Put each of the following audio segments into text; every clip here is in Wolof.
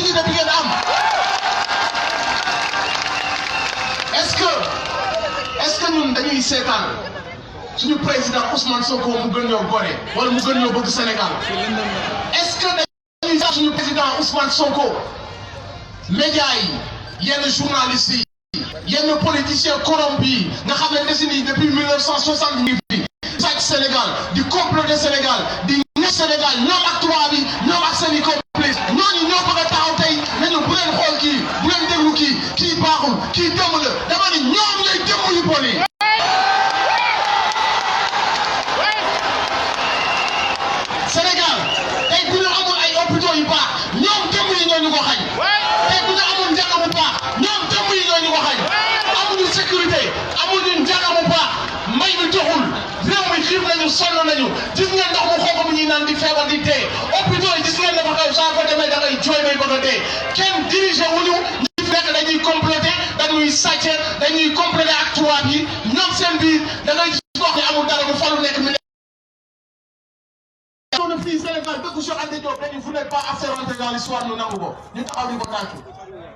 dignité bi ngeen am est-ce que ñun dañuy seetaan suñu président Ousmane Sonko mu gën ñoo gore wala mu gën ñoo bëgg Sénégal est-ce que dañuy seetaan suñu président Ousmane Sonko médias yi yenn journalistes yi yenn politiciens corrompus yi nga xam ne décennie depuis 1960 ñu fi sàcc Sénégal di comploter Sénégal di ñëw Sénégal ñoom ak tubaab bi ñoom ak seen i complices ñooñu ñoo bëgg a taxaw tey nañu bu leen xool kii bu leen déglu kii baaxul kii dëmm la dama ni ñoom lay dëmm yu bon yi. Sénégal tey bu ñu amul ay hôpitaux yu baax ñoom dëmm yi ñoo ñu ko xañ tey bu ñu amul njàng bu baax ñoom dëmm yi ñoo ñu ko xañ amuñu sécurité amuñu njàng bu baax mbay mi doxul réew mi xiif nañu sonn nañu gis ngeen ndox mu xonk mi ñuy naan di feebar di dee hôpitaux yi gis ngeen dafa xew saa fa demee da ngay jooy bay bëgg a dee kenn dirigé wuñu ñi fi nekk dañuy complété dañuy sàcce dañuy complété ak tubaab yi ñoom seen biir da ngay gis gox ni amul dara mu falu nekk mi ne fii Sénégal dëkku Cheikh Anta Diop dañu vous n'êtes pas assez rentré dans l'histoire ñu nangu ko ñu taxaw di ko tàccu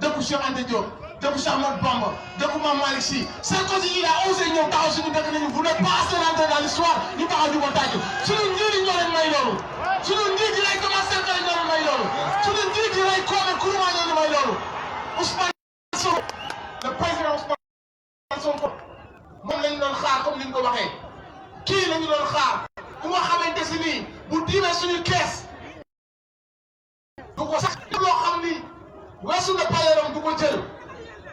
dëkku Cheikh Anta Diop dëkku Cheikh Ahmadou Bamba dëkku Mame Malick Sy Sarkozy il a osé ñëw taxaw suñu dëkk nañu vous n'êtes pas assez rentré dans l'histoire ñu taxaw di ko tàccu suñu njiit yi ñoo leen may loolu suñu njiit yi lay commencé kay ñoo leen may loolu suñu njiit yi lay koome kuruma ñoo ñu may loolu Ousmane Sonko le président Ousmane Sonko moom lañu doon xaar comme ni ñu ko waxee kii lañu doon xaar ku nga xamante si nii bu diimee suñu kees du ko sax loo xam ni weesu na paleeram du ko jël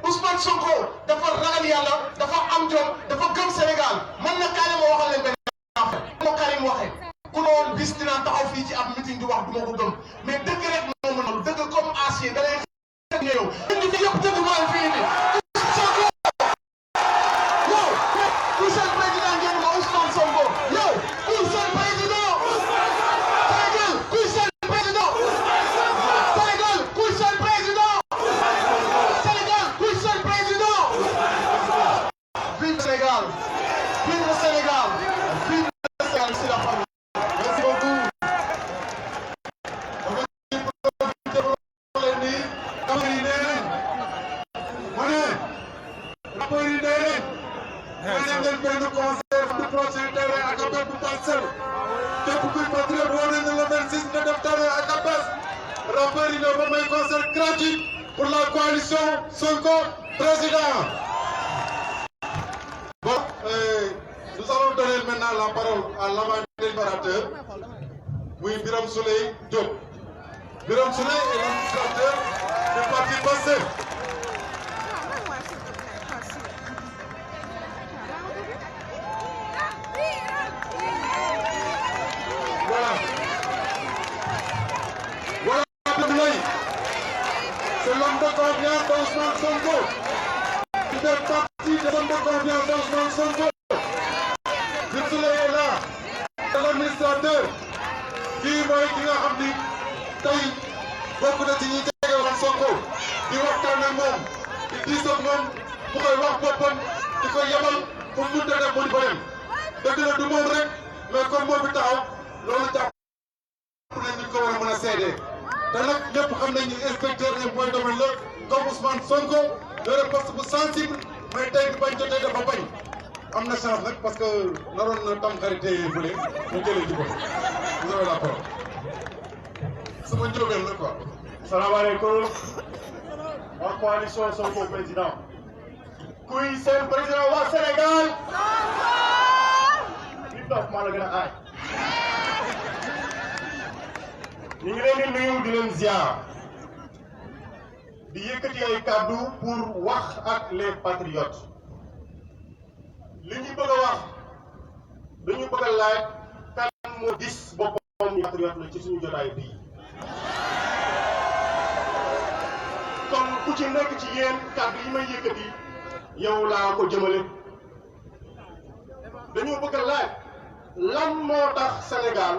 Ousmane Sonko dafa ragal yàlla dafa am jom dafa gëm Sénégal man na Karim ma waxal leen benn affaire moo Karim waxee ku ne woon bis dinaa taxaw fii ci ab meeting di wax du ma ko gëm mais dëgg rek moo mën loolu dëgg comme acier da lay xëy nga yow indi fi yëpp dëgg moo fi indi Sonko yow ku seen président ngeen ma Ousmane Sonko yow ku seen président Sénégal ku seen président Sénégal ku seen président Sénégal ku seen président vive Sénégal vive le Sénégal vive le Sénégal c'est la famille merci beaucoup concert gratuit pour la coalition Sonko président. Bon, nous allons donner maintenant la parole à l'avant-délibérateur, oui, Birame Souleye Diop. Birame Souleye est l'administrateur du parti Pastef. C'est l'homme de confiance d'Ousmane Sonko. Il fait partie de l'homme de confiance d'Ousmane Sonko. Birame Souleye est là. C'est l'administrateur. Kii mooy ki nga xam ni tey bokk na ci ñi jege Ousmane Sonko di waxtaan ak moom di diis ak moom mu koy wax boppam di ko yebal pour mu def mu di fa dem dëgg la du moom rek mais comme moom bi taxaw loolu jàpp nañ ñu ko war a mën a seedee. te nag ñëpp xam nañ ni inspecteur impôts et domaines la comme Ousmane Sonko yore poste bu sensible mais tey bi bañ jotee dafa bañ am na chance nag parce que naroon na tam xarité fële ñu jëlee ci ko vous avez la parole sama njóobeen la quoi. salaamaaleykum waa coalition Sonko président kuy seen président waa Sénégal li dox maa la gën a aay ñu ngi leen di nuyu di leen ziar di yëkkati ay kàddu pour wax ak les patriotes li ñu bëgg a wax dañu bëgg a laaj kan moo gis boppam ñu patriote la ci suñu jotaay bii kon ku ci nekk ci yéen kàddu yi may yëkkati yow laa ko jëmale dañu bëgg a laaj lan moo tax Sénégal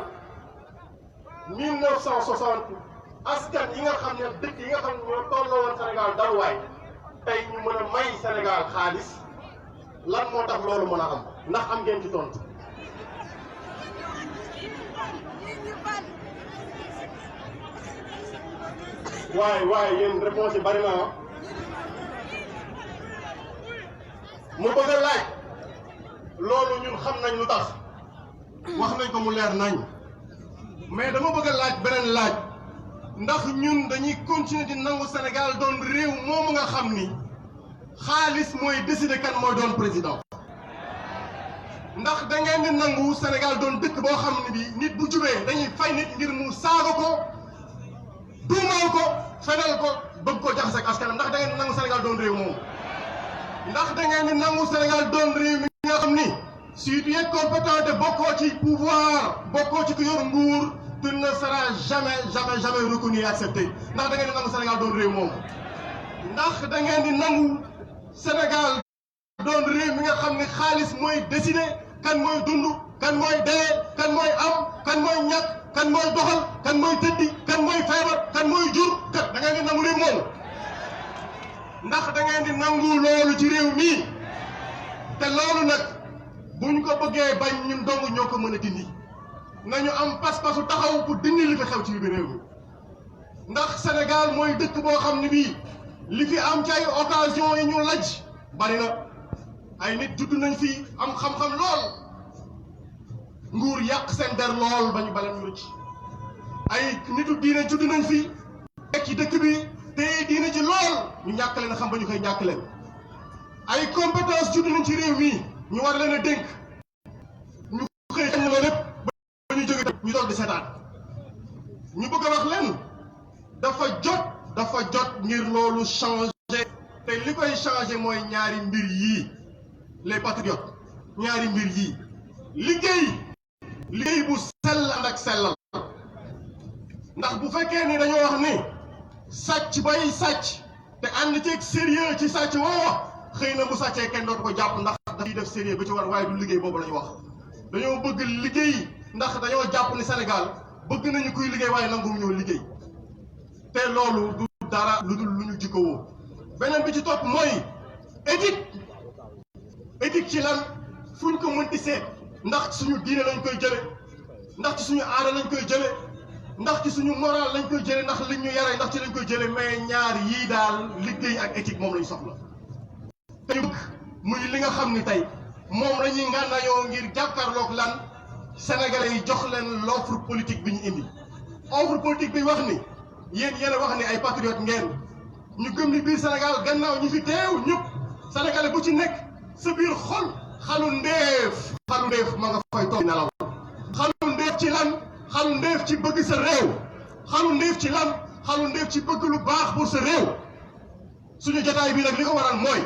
1960 askan yi nga xam ne dëkk yi nga xam ne ñoo tolloo woon Sénégal daluwaay tey ñu mën a may Sénégal xaalis lan moo tax loolu mën a am ndax am ngeen ci tontu. waaye yéen réponse yi bari na mu bëgg a laaj loolu ñun xam nañ lu tax wax nañ ko mu leer nañ mais dama bëgg a laaj beneen laaj ndax ñun dañuy continuer di nangu Sénégal doon réew moomu nga xam ni xaalis mooy décider kan mooy doon président ndax da ngeen di nangu Sénégal doon dëkk boo xam ne bi nit bu jubee dañuy fay nit ngir mu saaga ko tuumaal ko fenal ko bëgg ko jaxase ak askanam ndax da ngeen di nangu Sénégal doon réew moomu ndax da ngeen di nangu Sénégal doon réew mi nga xam ni si tu es compétent te bokkoo ci pouvoir bokkoo ci ku yor nguur tu ne seras jamais reconnu et accepté ndax da ngeen di nangu Sénégal doon réew moomu ndax da ngeen di nangu Sénégal doon réew mi nga xam ne xaalis mooy décider kan mooy dund kan mooy dee kan mooy am kan mooy ñàkk kan mooy doxal kan mooy tëddi kan mooy feebar kan mooy jur kat da ngeen di nangu réew moomu ndax da ngeen di nangu loolu ci réew mii te loolu nag buñ ko bëggee bañ ñun dong ñoo ko mën a dindi nañu am pas-pasu taxaw pour dindi li fi xew ci biir réew mi ndax Sénégal mooy dëkk boo xam ne bii li fi am ci ay occasion yi ñu laj bari na ay nit judd nañ fi am xam-xam lool nguur yàq seen der lool ba ñu baleen ñu ci ay nitu diine judd nañ fi nekk ci dëkk bi te diine ci lool ñu ñàkk leen xam ba ñu koy ñàkk leen ay compétence judd nañ ci réew mi ñu war leen a dénk ñu xëy xañ loolu lépp ba ñu jóge ñu toog di seetaan ñu bëgg a wax leen dafa jot ngir loolu changer te li koy changer mooy ñaari mbir yii les patriotes ñaari mbir yii liggéey bu sell ànd ak sellal ndax bu fekkee ni dañoo wax ni sàcc bay sàcc te ànd ceeg sérieux ci sàcc woo xëy na bu sàccee kenn dootu ko jàpp ndax dafay def sérieux ba ci war waaye du liggéey boobu la ñu wax dañoo bëgg liggéey ndax dañoo jàpp ni Sénégal bëgg nañu kuy liggéey waaye nangu ñoo liggéey te loolu du dara lu dul lu ñu jikkowoo beneen bi ci topp mooy éthique ci lan fuñ ko mënti seet ndax ci suñu diine lañ koy jële ndax ci suñu aada lañ koy jële ndax ci suñu moral lañ koy jële ndax liñ ñu yare ndax ci lañ koy jële mais ñaar yii daal liggéey ak éthique moom lañ soxla te ñu bëgg muy li nga xam ni tey moom la ñuy ngànnaayoo ngir jàkkaarloog lan Sénégalais yi jox leen l'offre politique bi ñu indi offre politique bi wax ni yéen a wax ni ay patriote ngeen ñu gëm ni biir Sénégal gannaaw ñi fi teew ñëpp Sénégalais bu ci nekk sa biir xol xalu ndeef ma nga fay toog nelaw xalu ndeef ci lan xalu ndeef ci bëgg sa réew xalu ndeef ci lan xalu ndeef ci bëgg lu baax pour sa réew suñu jotaay bi nag li ko waral mooy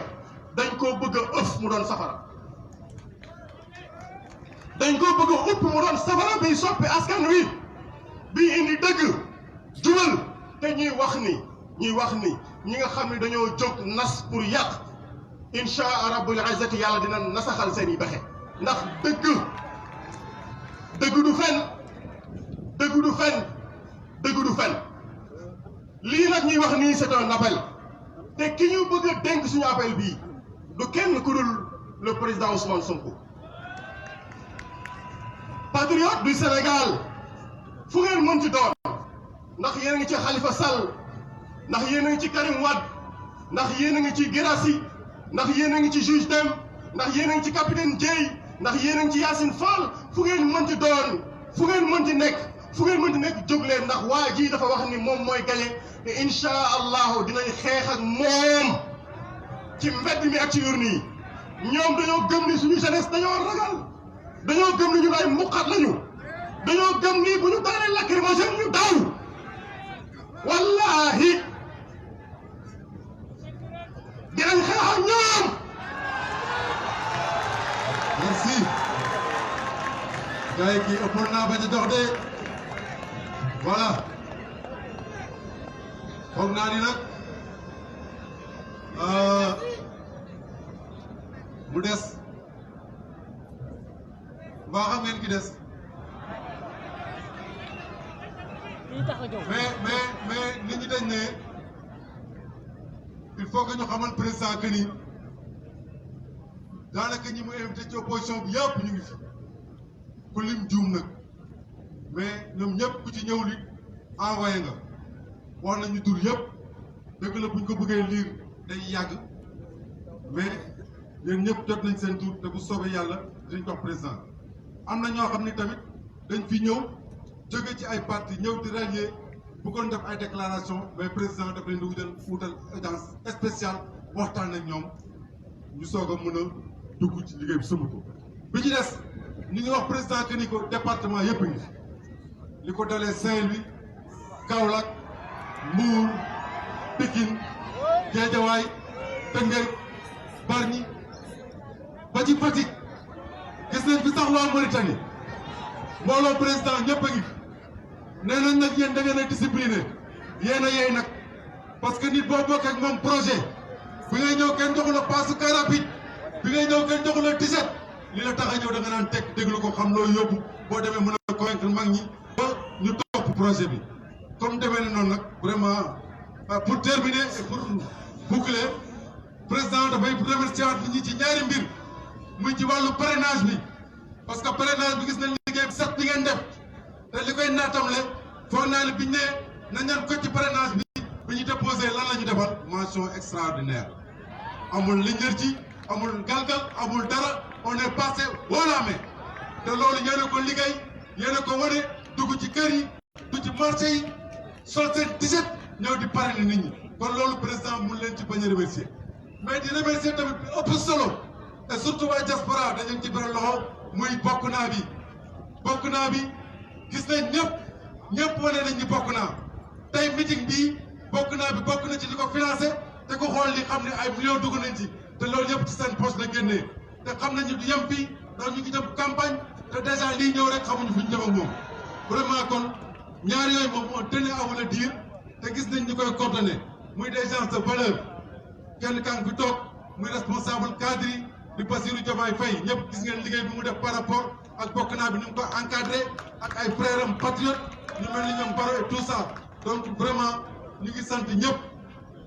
dañ koo bëgg a ëff mu doon safara dañ koo bëgg a upp mu doon safara biy soppi askan wi bii indi dëgg jubal te ñuy wax ni ñi nga xam ne dañoo jóg nas pour yàq insha rabbul izzati yàlla dina nasaxal seen i pexe ndax dëgg du fen lii nag ñuy wax nii c'est un appel te ki ñu bëgg a dénk suñu appel bii du kenn ku dul le président Ousmane Sonko patriote du Sénégal fu ngeen mën ci doon ndax yéen a ngi ci Khalifa Sall ndax yéen a ngi ci Karim Wade ndax yéen a ngi ci Guirassy ndax yéen a ngi ci juge Dème ndax yéen a ngi ci capitaine Dièye ndax yéen a ngi ci Yacine Fall fu ngeen mën ci doon fu ngeen mën ci nekk jóg leen ndax waa ji dafa wax ni moom mooy gagné te incha allahu dinañ xeex ak moom ci mbedd mi ak ci urne yi ñoom dañoo gëm ni suñu jeunesse dañoo ragal dañoo gëm ni ñu ay muqat lañu dañoo gëm ni bu ñu taalee lacrymogène ñu daw wallahi dinañ xeex ak ñoom. merci. gars yi kii ëppoon naa bañ a jox de voilà foog naa ni nag mu des mbaa xam ngeen ki des mais nit ñi dañ ne il faut que ñu xamal président que ni daanaka ñi mu invité ci opposition bi yëpp ñu ngi fi ku lim juum nag mais ñoom ñëpp ku ci ñëw li envoyé nga wax nañu tur yëpp dëgg la buñ ko bëggee liir day yàgg mais yéen ñëpp jot nañ seen tur te bu soobee yàlla dinañ ko wax président. am na ñoo xam ni tamit dañ fi ñëw jóge ci ay parti ñëw di rallier bëggoon def ay déclaration mais président daf leen di wutal audience spéciale waxtaan ak ñoom ñu soog a mën a dugg ci liggéey bi sëmb ko. bi ci des ñu ngi wax président que ni ko département yëpp ngi li ko dalee Saint-Louis Kaolack Mbour Pikine Guédiawaye Tëngéej Bargny ba ci Fatick gis nañ fi sax waa Mauritanie mbooloo président ñëpp a ngi fi nee nañ nag yéen da ngeen a discipliné yéen a yey nag parce que nit boo bokk ak moom projet bi ngay ñëw kenn joxu la passe car rapide bi ngay ñëw kenn joxu la tiset li la tax a ñëw da nga naan teg déglu ko xam loo yóbbu boo demee mën a convaincre mag ñi ba ñu topp projet bi comme demee ne noonu nag vraiment pour terminer et pour boucler président dafay remercier waat nit ñi ci ñaari mbir muy ci wàllu parrainage bi parce que parrainage bi gis nañ liggéey bi set bi ngeen def te li koy naatamle foog naa ne biñ ne nañ leen ko ci parrainage bi ñu déposé lan la ñu defal mention extraordinaire amul liggéey ci amul galgal amul dara on est passé haut la main te loolu yéen a ko liggéey yéen a ko wane dugg ci kër yi dugg ci marché yi sol seen tiset ñëw di parrainer nit ñi kon loolu président mun leen ci bañ a remercier mais di remercier tamit bi ëpp solo et surtout waa diaspora dañu ci beral loxo muy bokk naa bi gis nañ ñëpp wane nañ ñi bokk naa tey meeting bii bokk na ci li ko financé te ko xool li xam ne ay millions dugg nañ ci te loolu yëpp ci seen poche la génnee te xam nañu du yem fii ndax ñu ngi jëm campagne te déjà lii ñëw rek xamuñu fi ñu jëm ak moom vraiment kon ñaar yooyu moom on tenait à vous le dire te gis nañ ñu koy coordonné muy des gens de valeur kenn kaa ngi fi toog muy responsable cadre yi di Bassirou Diomaye Faye ñëpp gis ngeen liggéey bi mu def par rapport ak bokk naa bi ni mu ko encadré ak ay frères am patriotes ñu mel ni ñoom Baro et tout ça donc vraiment ñu ngi sant ñëpp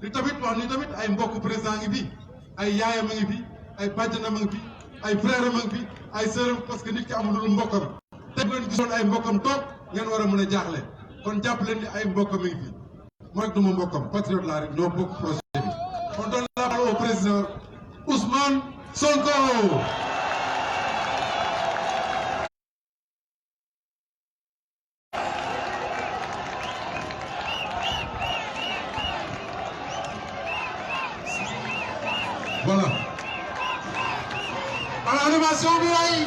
di tamit wax ni tamit ay mbokk président ngi fi ay yaayam a ngi fi ay bàjjanam a ngi fi ay frères am a ngi fi ay sœuram parce que nit ki amul lu mbokkam te bu ngeen gisoon ay mbokkam toog ngeen war a mën a jaaxle kon jàpp leen ni ay mbokkam a ngi fi mooy du ma mbokkam patriote laa rek ñoo bokk projet bi on donne la parole au président Ousmane Sonko. Voilà. À l'animation bi waay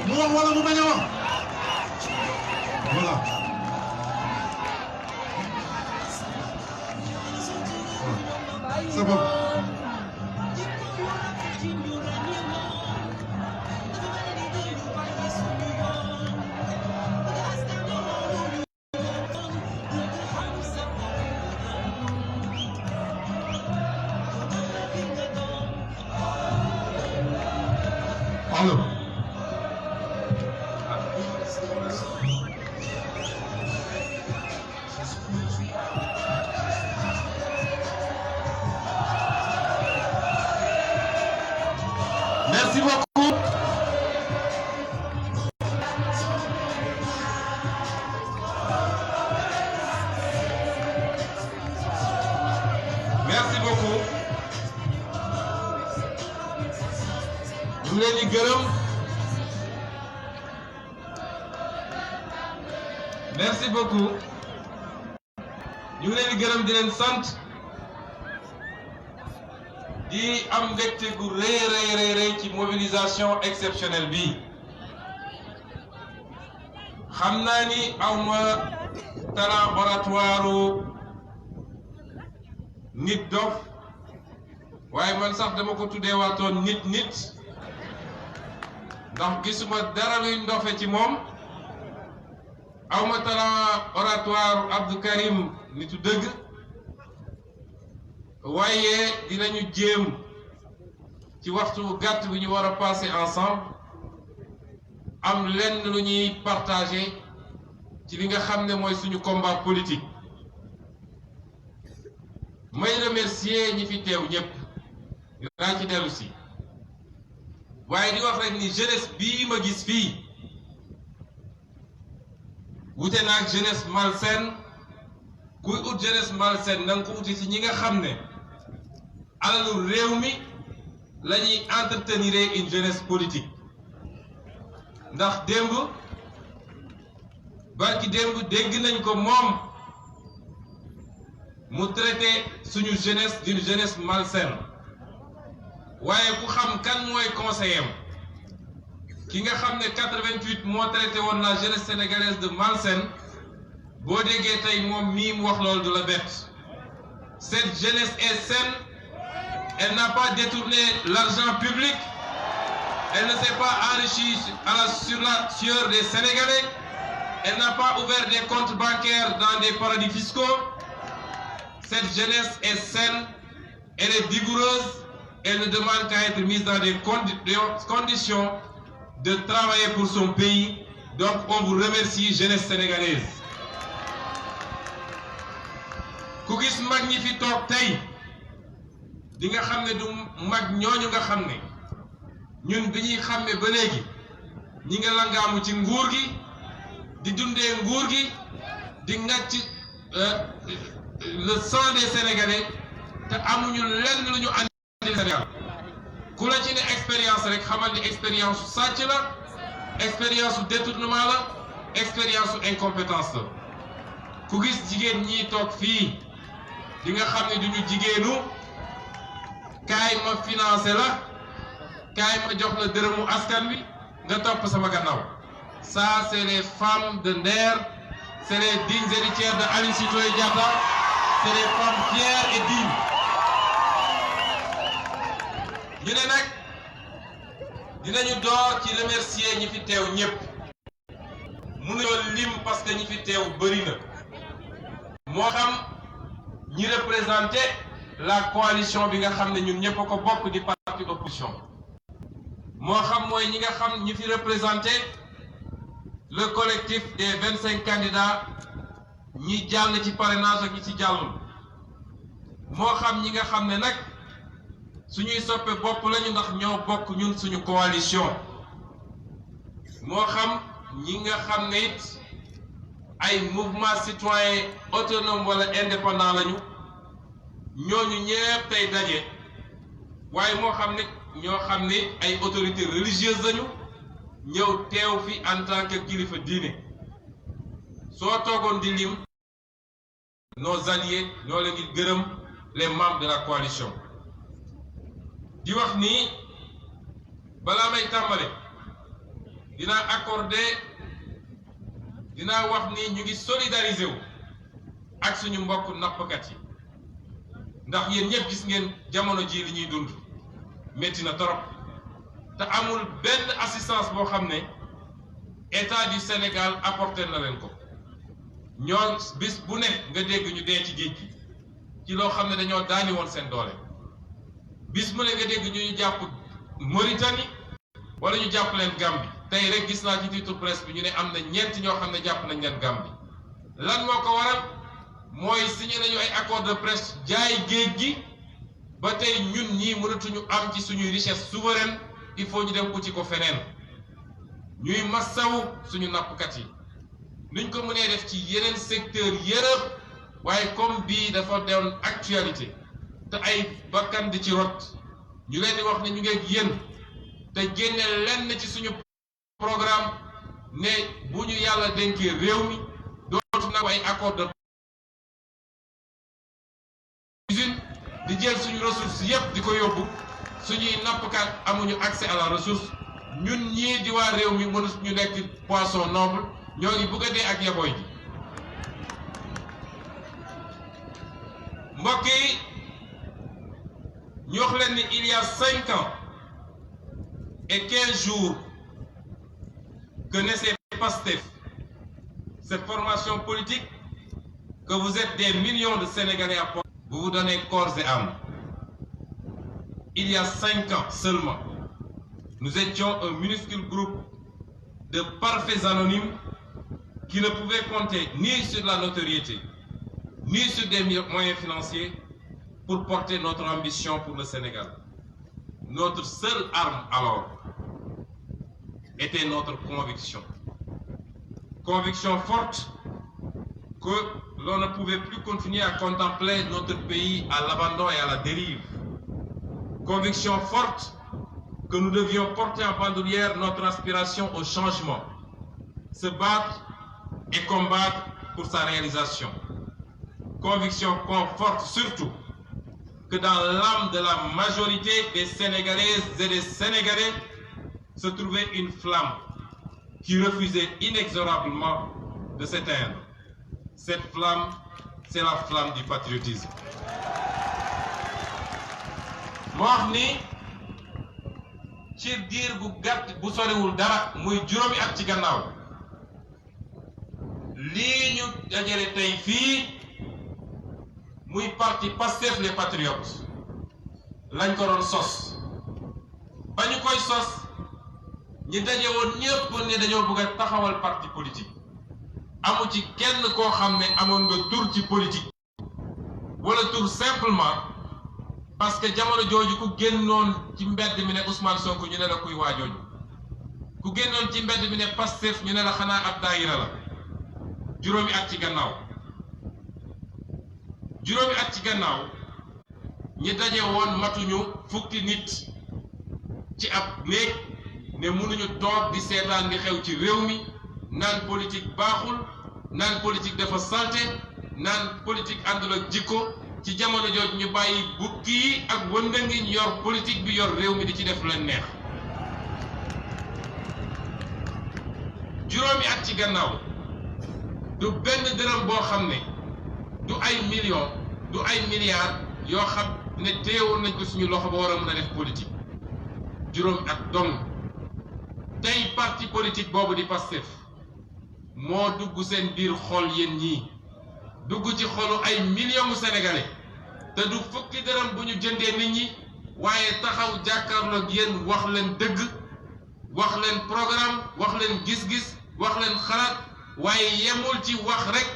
mu wax wala mu bañ a wax voilà. C'est bon. Allô. Merci beaucoup. Merci beaucoup. ñu ngi leen di gërëm. Merci beaucoup. ñu ngi leen di gërëm di leen sant. di am mbégte gu rëy ci mobilisation exceptionnelle bi xam naa ni awma talent oratoire nit dof waaye man sax dama ko tuddee waatoon nit ndax gisuma dara luy ndofe ci moom awma talent oratoire Abdou Karim nitu dëgg waaye dinañu jéem ci waxtu gàtt bi ñu war a passer ensemble am lenn lu ñuy partager ci li nga xam ne mooy suñu combat politique may remercier ñi fi teew ñëpp dinaa ci dellu si waaye di wax rek ni jeunesse bii ma gis fii wute naag jeunesse malsaine kuy ut jeunesse malsaine na nga ko uti ci ñi nga xam ne alalu réew mi la ñuy entretenir une jeunesse politique ndax démb barki démb dégg nañ ko moom mu traité suñu jeunesse d'une jeunesse malsaine waaye ku xam kan mooy conseiller am ki nga xam ne 88 moo traité woon la jeunesse sénégalaise de malsaine boo déggee tey moom mii mu wax loolu du la bett. Cette jeunesse est saine, elle n'a pas détourné l'argent public, elle ne s'est pas enrichie sur la sueur des Sénégalais, elle n'a pas ouvert des comptes bancaires dans des paradis fiscaux. Cette jeunesse est saine, elle est vigoureuse, elle ne demande qu'à être mise dans des conditions de travailler pour son pays. Donc on vous remercie, jeunesse sénégalaise. ku gis mag ñi fi toog tey di nga xam ne du mag ñooñu nga xam ne ñun bi ñuy xàmme ba léegi ñi nga langaamu ci nguur gi di dundee nguur gi di ngàcc le sang des Sénégalais te amuñu lenn lu ñu andi Sénégal ku la ci ne expérience rek xamal ni expérience su sàcc la expérience su détournement la expérience su incompétence la ku gis jigéen ñi toog fii di nga xam ne duñu jigéenu kaay ma financé la kaay ma jox la dërëmu askan wi nga topp sama gannaaw ça c'est les femmes de Nder, c'est les dignes héritières de Aline Sitoé Diatta, c'est les femmes fières et dignes. ñu ne nag dinañu door ci remercier ñi fi teew ñëpp mënuñoo lim parce que ñi fi teew bëri na moo xam ñi représenté la coalition bi nga xam ne ñun ñëpp a ko bokk di parti opposition moo xam mooy ñi nga xam ñi fi représenté le collectif des 25 candidats ñi jàll ci parrainage ak ñi ci jàllul moo xam ñi nga xam ne nag suñuy soppe bopp lañu ndax ñoo bokk ñun suñu coalition moo xam ñi nga xam ne it ay mouvement citoyen autonome wala indépendant lañu ñooñu ñëpp tey daje waaye moo xam ne ñoo xam ne ay autorités religieuses lañu ñëw teew fi en tant que kilifa diine soo toogoon di lim nos alliés ñoo leen di gërëm les membres de la coalition di wax ni balaa may tàmbale dinaa wax ni ñu ngi solidariser wu ak suñu mbokk nappkat yi ndax yéen ñëpp gis ngeen jamono ji li ñuy dund métti na torop te amul benn assistance boo xam ne état du Sénégal apporté na leen ko ñoom bis bu ne nga dégg ñu dee ci géej gi ci loo xam ne dañoo daani woon seen doole bis mu ne nga dégg ñu jàpp Mauritanie wala ñu jàpp leen Gambie tey rek gis naa ci titre presse bi ñu ne am na ñeent ñoo xam ne jàpp nañ leen Gambie lan moo ko waral mooy signé nañu ay accord de presse jaay géej gi ba tey ñun ñii mënatuñu am ci suñuy richesse souveraine il faut ñu dem uti ko feneen ñuy massawu suñu nappkat yi nuñ ko mënee def ci yeneen secteur yërëb waaye comme bii dafa doon actualité te ay bakkan di ci rot ñu leen di wax ne ñu ngi ak yéen te génne lenn ci suñu programme ne bu ñu yàlla dénkee réew mi dootu na ay accord de usine di jël suñu ressource yépp di ko yóbbu suñuy nappkat amuñu accès à la ressource ñun ñii di waa réew mi mënu ñu nekk poisson noble ñoo ngi bëgg a dee ak yaboy ji mbokk yi ñu wax leen ni il y a 5 ans et 15 jours que naissait PASTEF, cette formation politique que vous êtes des millions de Sénégalais à porter, vous vous donnez corps et âme. Il y a 5 ans seulement, nous étions un minuscule groupe de parfaits anonymes qui ne pouvaient compter ni sur la notoriété, ni sur des moyens financiers pour porter notre ambition pour le Sénégal. Notre seule arme alors était notre conviction. Conviction forte que l'on ne pouvait plus continuer à contempler notre pays à l'abandon et à la dérive. Conviction forte que nous devions porter en bandoulière notre aspiration au changement, se battre et combattre pour sa réalisation. Conviction forte surtout que dans l'âme de la majorité des Sénégalaises et des Sénégalais se trouvait une flamme qui refusait inexorablement de s'éteindre. Cette flamme, c'est la flamme du patriotisme. moo wax ni ci diir bu gàtt bu soriwul dara muy juróomi at ci gannaaw lii ñu dajale tey fii muy parti Pastef les Patriotes lañ ko doon sos ba ñu koy sos ñi daje woon ñëpp ne dañoo bëgg a taxawal parti politique amu ci kenn koo xam ne amoon nga tur ci politique wala tur simplement parce que jamono jooju ku génnoon ci mbedd mi ne Ousmane Sonko ñu ne la kuy waajooju ku génnoon ci mbedd mi ne Pastef ñu ne la xanaa ab daayira la juróomi at ci gannaaw ñi daje woon matuñu fukki nit ci ab néeg ne mënuñu toog di seetaan li xew ci réew mi naan politique baaxul naan politique dafa salte naan politique àndul ak jikko ci jamono jooju ñu bàyyi bukki yi ak wëndëngi ñu yor politique bi yor réew mi di ci def leen neex juróomi at ci gannaaw du benn dërëm boo xam ne du ay millions du ay milliards yoo xam ne teewoon nañ ko suñu loxo ba war a mën a def politique juróomi at dong tey parti politique boobu di Pastef moo dugg seen biir xol yéen ñii dugg ci xolu ay millions mu sénégalais te du fukki dërëm bu ñu jëndee nit ñi waaye taxaw jàkkaarloog yéen wax leen dëgg wax leen programme wax leen gis-gis wax leen xalaat waaye yemul ci wax rek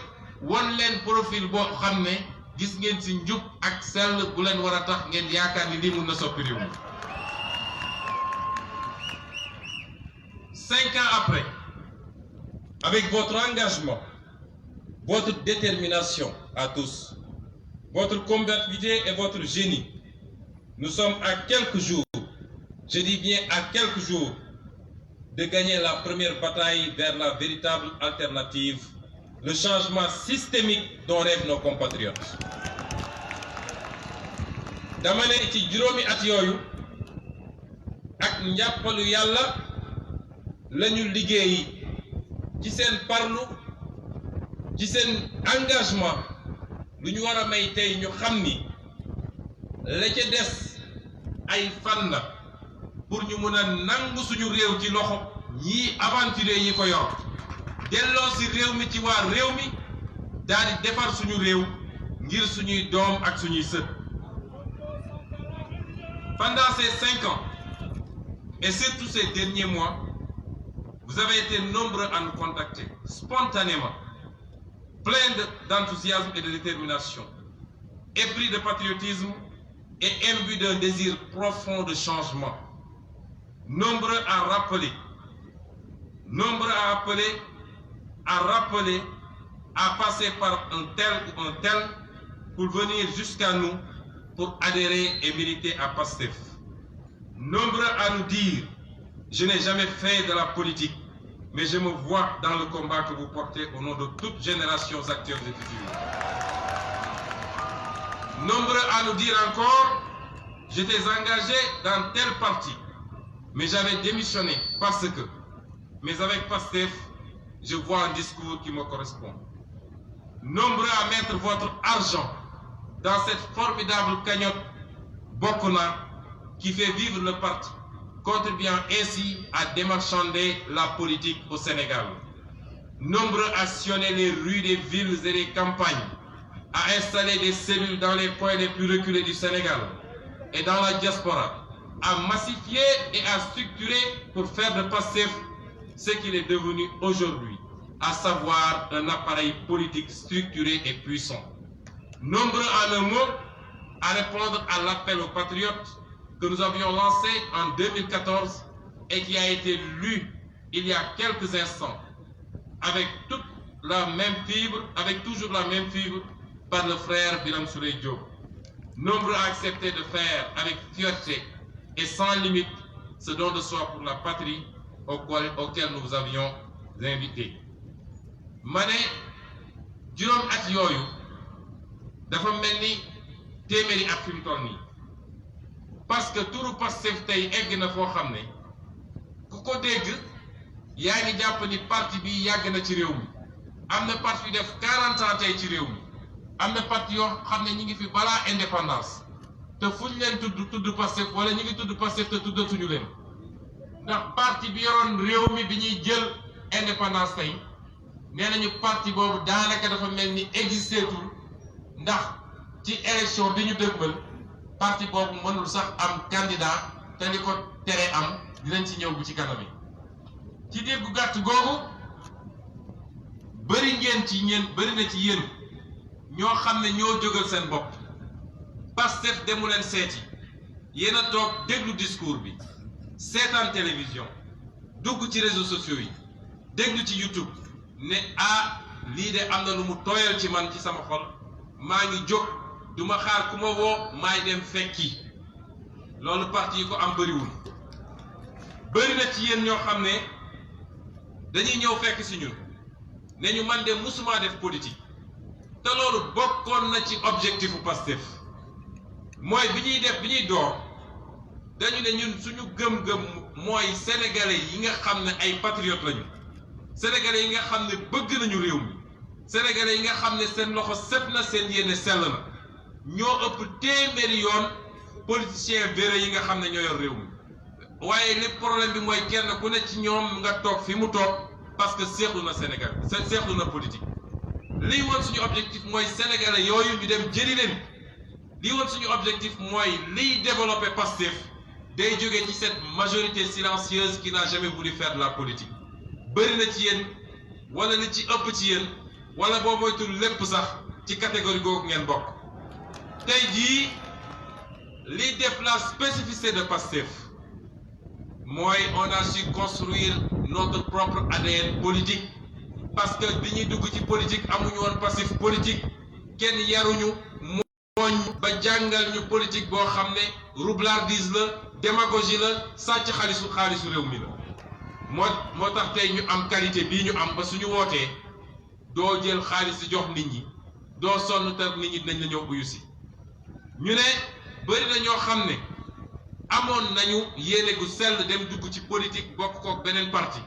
won leen profil boo xam ne gis ngeen ci njub ak sell bu leen war a tax ngeen yaakaar ni lii mun na soppi réew mi 5 ans après, avec votre engagement, votre détermination à tous, votre combativité et votre génie, nous sommes à quelques jours, je dis bien à quelques jours, de gagner la première bataille vers la véritable alternative, le changement systémique dont rêvent nos compatriotes. dama ne ci juróomi at yooyu ak njàppalu yàlla lañu liggéey ci seen parlu ci seen engagement lu ñu war a may tey ñu xam ni la ca des ay fan la pour ñu mën a nangu suñu réew ci loxo ñii aventurier yi ko yor delloo si réew mi ci waa réew mi daal di defar suñu réew ngir suñuy doom ak suñuy sët. Pendant ces 5 ans et surtout ces derniers mois, vous avez été nombreux à nous contacter spontanément, pleins d'enthousiasme et de détermination, épris de patriotisme et imbus d'un désir profond de changement. Nombreux à rappeler, à passer par un tel ou un tel pour venir jusqu'à nous pour adhérer et militer à Pastef. Nombreux à nous dire, je n'ai jamais fait de la politique, mais je me vois dans le combat que vous portez au nom de toutes générations actuelles et futures. Nombreux à nous dire encore, j'étais engagé dans tel parti, mais j'avais démissionné parce que, mais avec Pastef, je vois un discours qui me correspond. Nombreux à mettre votre argent dans cette formidable cagnotte Bokuna qui fait vivre le parti, contribuant ainsi à démarchander la politique au Sénégal. Nombreux à sillonner les rues des villes et des campagnes, à installer des cellules dans les coins les plus reculés du Sénégal et dans la diaspora, à massifier et à structurer pour faire de Pastef ce qu'il est devenu aujourd'hui, à savoir un appareil politique structuré et puissant. Nombreux en un mot à répondre à l'appel aux patriotes que nous avions lancé en 2014 et qui a été lu il y a quelques instants avec toute la même fibre, avec toujours la même fibre, par le frère Birame Souleye Diop. Nombreux à accepter de faire avec fierté et sans limite ce don de soi pour la patrie auquel nous vous avions invités. ma ne juróom at yooyu dafa mel ni téeméeri at fi mu toll nii parce que turu Pastef tey egg na foo xam ne ku ko dégg yaa ngi jàpp ni parti bi yàgg na ci réew mi am na parti yu def 40 ans tey ci réew mi am na parti yoo xam ne ñi ngi fi balaa indépendance te fuñ leen tudd Pastef wala ñi ngi tudd Pastef te tuddatuñu leen ndax parti bi yoroon réew mi bi ñuy jël indépendance tey nee nañu parti boobu daanaka dafa mel ni existeetul ndax ci élection bi ñu dëgmal parti boobu mënul sax am candidat te li ko tere am dinañ ci ñëw bu ci kanam yi ci diir gu gàtt googu bëri na ci yéen ñoo xam ne ñoo jógal seen bopp Pastef demu leen seeti yéen a toog déglu discours bi seetaan télévision dugg ci réseaux sociaux yi déglu ci YouTube ne lii de am na lu mu tooyal ci man ci sama xol maa ngi jóg duma xaar ku ma woo maay dem fekki loolu parti yi ko am bëriwul bëri na ci yéen ñoo xam ne dañuy ñëw fekk si ñun ne ñu man de musuma def politique te loolu bokkoon na ci objectifu Pastef mooy bi ñuy door dañu ne ñun suñu gëm-gëm mooy sénégalais yi nga xam ne ay patriotes lañu sénégalais yi nga xam ne bëgg nañu réew mi sénégalais yi nga xam ne seen loxo set na seen yéene sell na ñoo ëpp téeméeri yoon politiciens véreux yi nga xam ne ñoo yor réew mi waaye li problème bi mooy kenn ku ne ci ñoom nga toog fi mu toog parce que seexlu na Sénégal seexlu na politique lii woon suñu objectif mooy sénégalais yooyu ñu dem jëli leen lii woon suñu objectif mooy liy développer Pastef day jógee ci cette majorité silencieuse qui n'a jamais voulu faire de la politique bëri na ci yéen wala li ci ëpp ci yéen wala boo moytul lépp sax ci catégorie googu ngeen bokk tey jii li def la spécificité de Pastef mooy on a su construire notre propre ADN politique parce que bi ñuy dugg ci politique amuñu woon passif politique kenn yaruñu mooñ ba jàngal ñu politique boo xam ne roublardise la démagogie la sàcc xaalisu réew mi la moo tax tey ñu am qualité bii ñu am ba suñu wootee doo jël xaalis di jox nit ñi doo sonn te nit ñi dinañ la ñëw uyu si ñu ne bëri na ñoo xam ne amoon nañu yéene gu sell dem dugg ci politique bokk kook beneen parti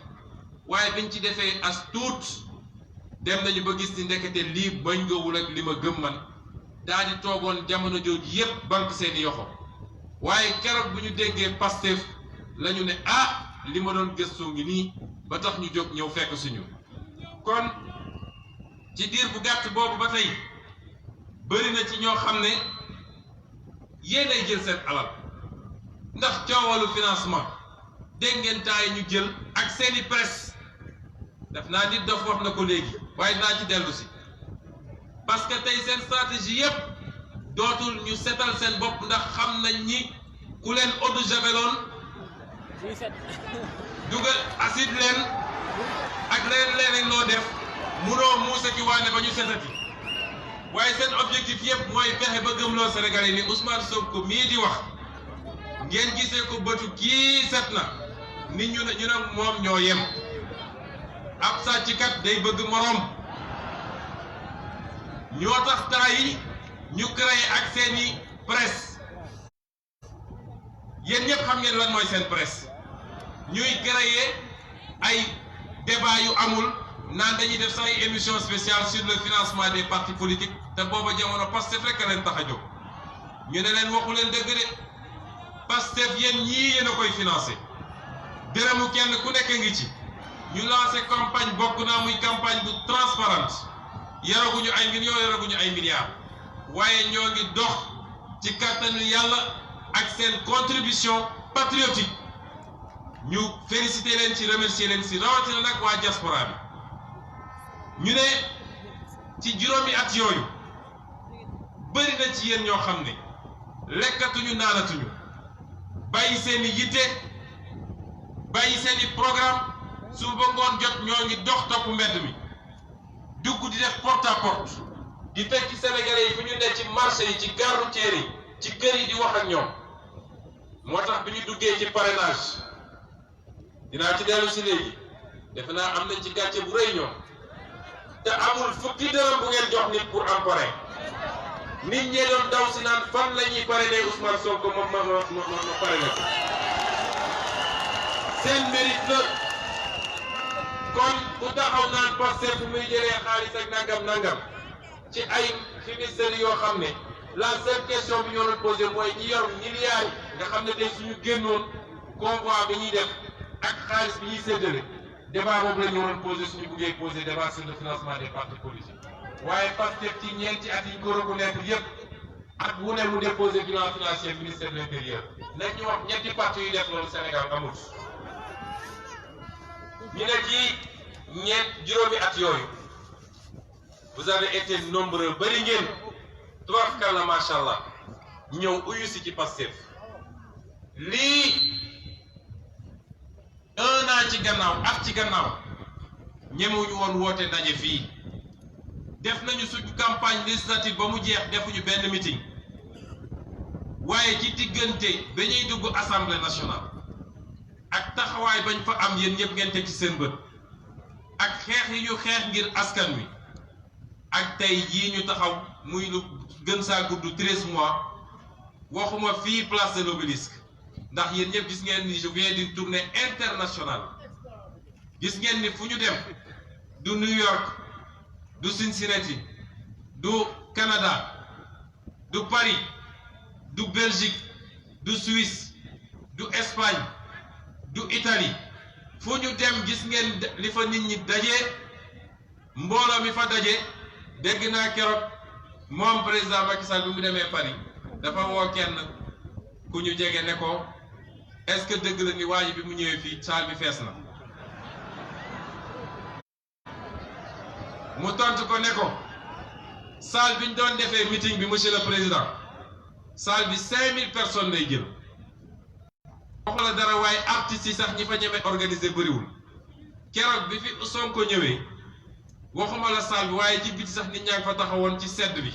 waaye biñ ci defee as tuut dem nañu ba gis ni ndekete lii bañ ngawul ak li ma gëm man daal di toogoon jamono jooju yépp banque seeni yoxo waaye keroog bu ñu déggee Pastef la ñu ne li ma doon gëstoo ngi nii ba tax ñu jóg ñëw fekk suñu kon ci diir bu gàtt boobu ba tey bëri na ci ñoo xam ne yéenay jël seen alal ndax coowalu financement dégg ngeen temps yi ñu jël ak seeni presse def naa nit dof wax na ko léegi waaye dinaa ci dellu si parce que tey seen stratégie yépp dootul ñu setal seen bopp ndax xam nañ ni ku leen eau de javeloon dugal acide leen ak leen loo def munoo muusa ki waane ba ñu setati waaye seen objectif yépp mooy fexe ba gëmloo Sénégalais yi ni Ousmane Sonko mii di wax ngeen gisee ko bëtu kii set na nit ñu ne moom ñoo yem ab sàcckat day bëgg moroom ñoo tax temps yi ñu créé ak seeni presse yéen ñëpp xam ngeen lan mooy seen presse ñuy créé ay débat yu amul naan dañuy def sax ay émission spéciale sur le financement des partis politiques te booba jamono Pastef rek a leen tax a jóg ñu ne leen waxu leen dëgg de Pastef yéen ñii yéen a koy financé dërëmu kenn ku nekk ngi ci ñu lancé campagne bokk naa muy campagne bu transparente yaraguñu ay millions yaraguñu ay milliards waaye ñoo ngi dox ci kattanu yàlla ak seen contribution patriotique ñu félicité leen ci remercier leen ci rawatina nag waa diaspora bi ñu ne ci juróomi at yooyu bëri na ci yéen ñoo xam ne lekkatuñu naanatuñu bàyyi seeni yitte bàyyi seeni programme su ba ngoon jot ñoo ngi dox topp mbedd mi dugg di def porte à porte di fekk Sénégalais yi fu ñu ne ci marché yi ci gare routière yi ci kër yi di wax ak ñoom moo tax bi ñu duggee ci parrainage dinaa ci dellu si léegi defe naa am nañ ci gàcce bu rëy ñoom te amul fukki dërëm bu ngeen jox nit pour am parrain nit ñee doon daw si naan fan la ñuy parrainer Ousmane Sonko ma parrainé ko seen mérite la kon ku taxaw naan Pastef fu muy jëlee xaalis ak nangam ci ay ministères yoo xam ne la seule question bi ñoo doon posé mooy ñi yor milliards yi nga xam ne tey suñu génnoon convoi bi ñuy def ak xaalis bi ñuy séddale débat boobu la ñu doon posé suñu buggee posé débat sur le financement des partis politiques waaye Pastef ci ñeenti at yi ñu ko reconnaître yëpp at wu ne mu déposé bilan financier ministère de l'intérieur nañ ñu wax ñetti parti yu def loolu Sénégal amul ñu ne ci juróomi at yooyu vous avez été nombreux bari ngeen tubaarkalla macha allah ñëw uyu si ci Pastef lii 1 an ci gannaaw at ci gannaaw ñemewuñu woon woote ndaje fii def nañu suñu campagne législative ba mu jeex defuñu benn meeting waaye ci diggante ba ñuy dugg assemblée nationale ak taxawaay bañ fa am yéen ñëpp ngeen teg ci seen bët ak xeex yi ñu xeex ngir askan wi ak tey jii ñu taxaw muy lu gën saa gudd 13 mois waxuma fii place de l'Obélisque ndax yéen ñëpp gis ngeen ni je viens d'une tournée internationale gis ngeen ni fu ñu dem du New York du Cincinnati du Canada du Paris du Belgique du Suisse du Espagne du Italie fu ñu dem gis ngeen li fa nit ñi daje mbooloo mi fa daje dégg naa keroog moom président Macky Sall bi mu demee Paris dafa woo kenn ku ñu jege ne ko est-ce que dëgg la ni waa ji bi mu ñëwee fii salle bi fees na mu tontu ko ne ko salle bi ñu doon defee meeting bi monsieur le président salle bi 5000 personnes lay jël waxu la dara waaye artistes yi sax ñi fa ñeme organiser bëriwul keroog bi fi Sonko ñëwee waxuma la salle bi waaye ci biti sax nit ñaa ngi fa taxawoon ci sedd bi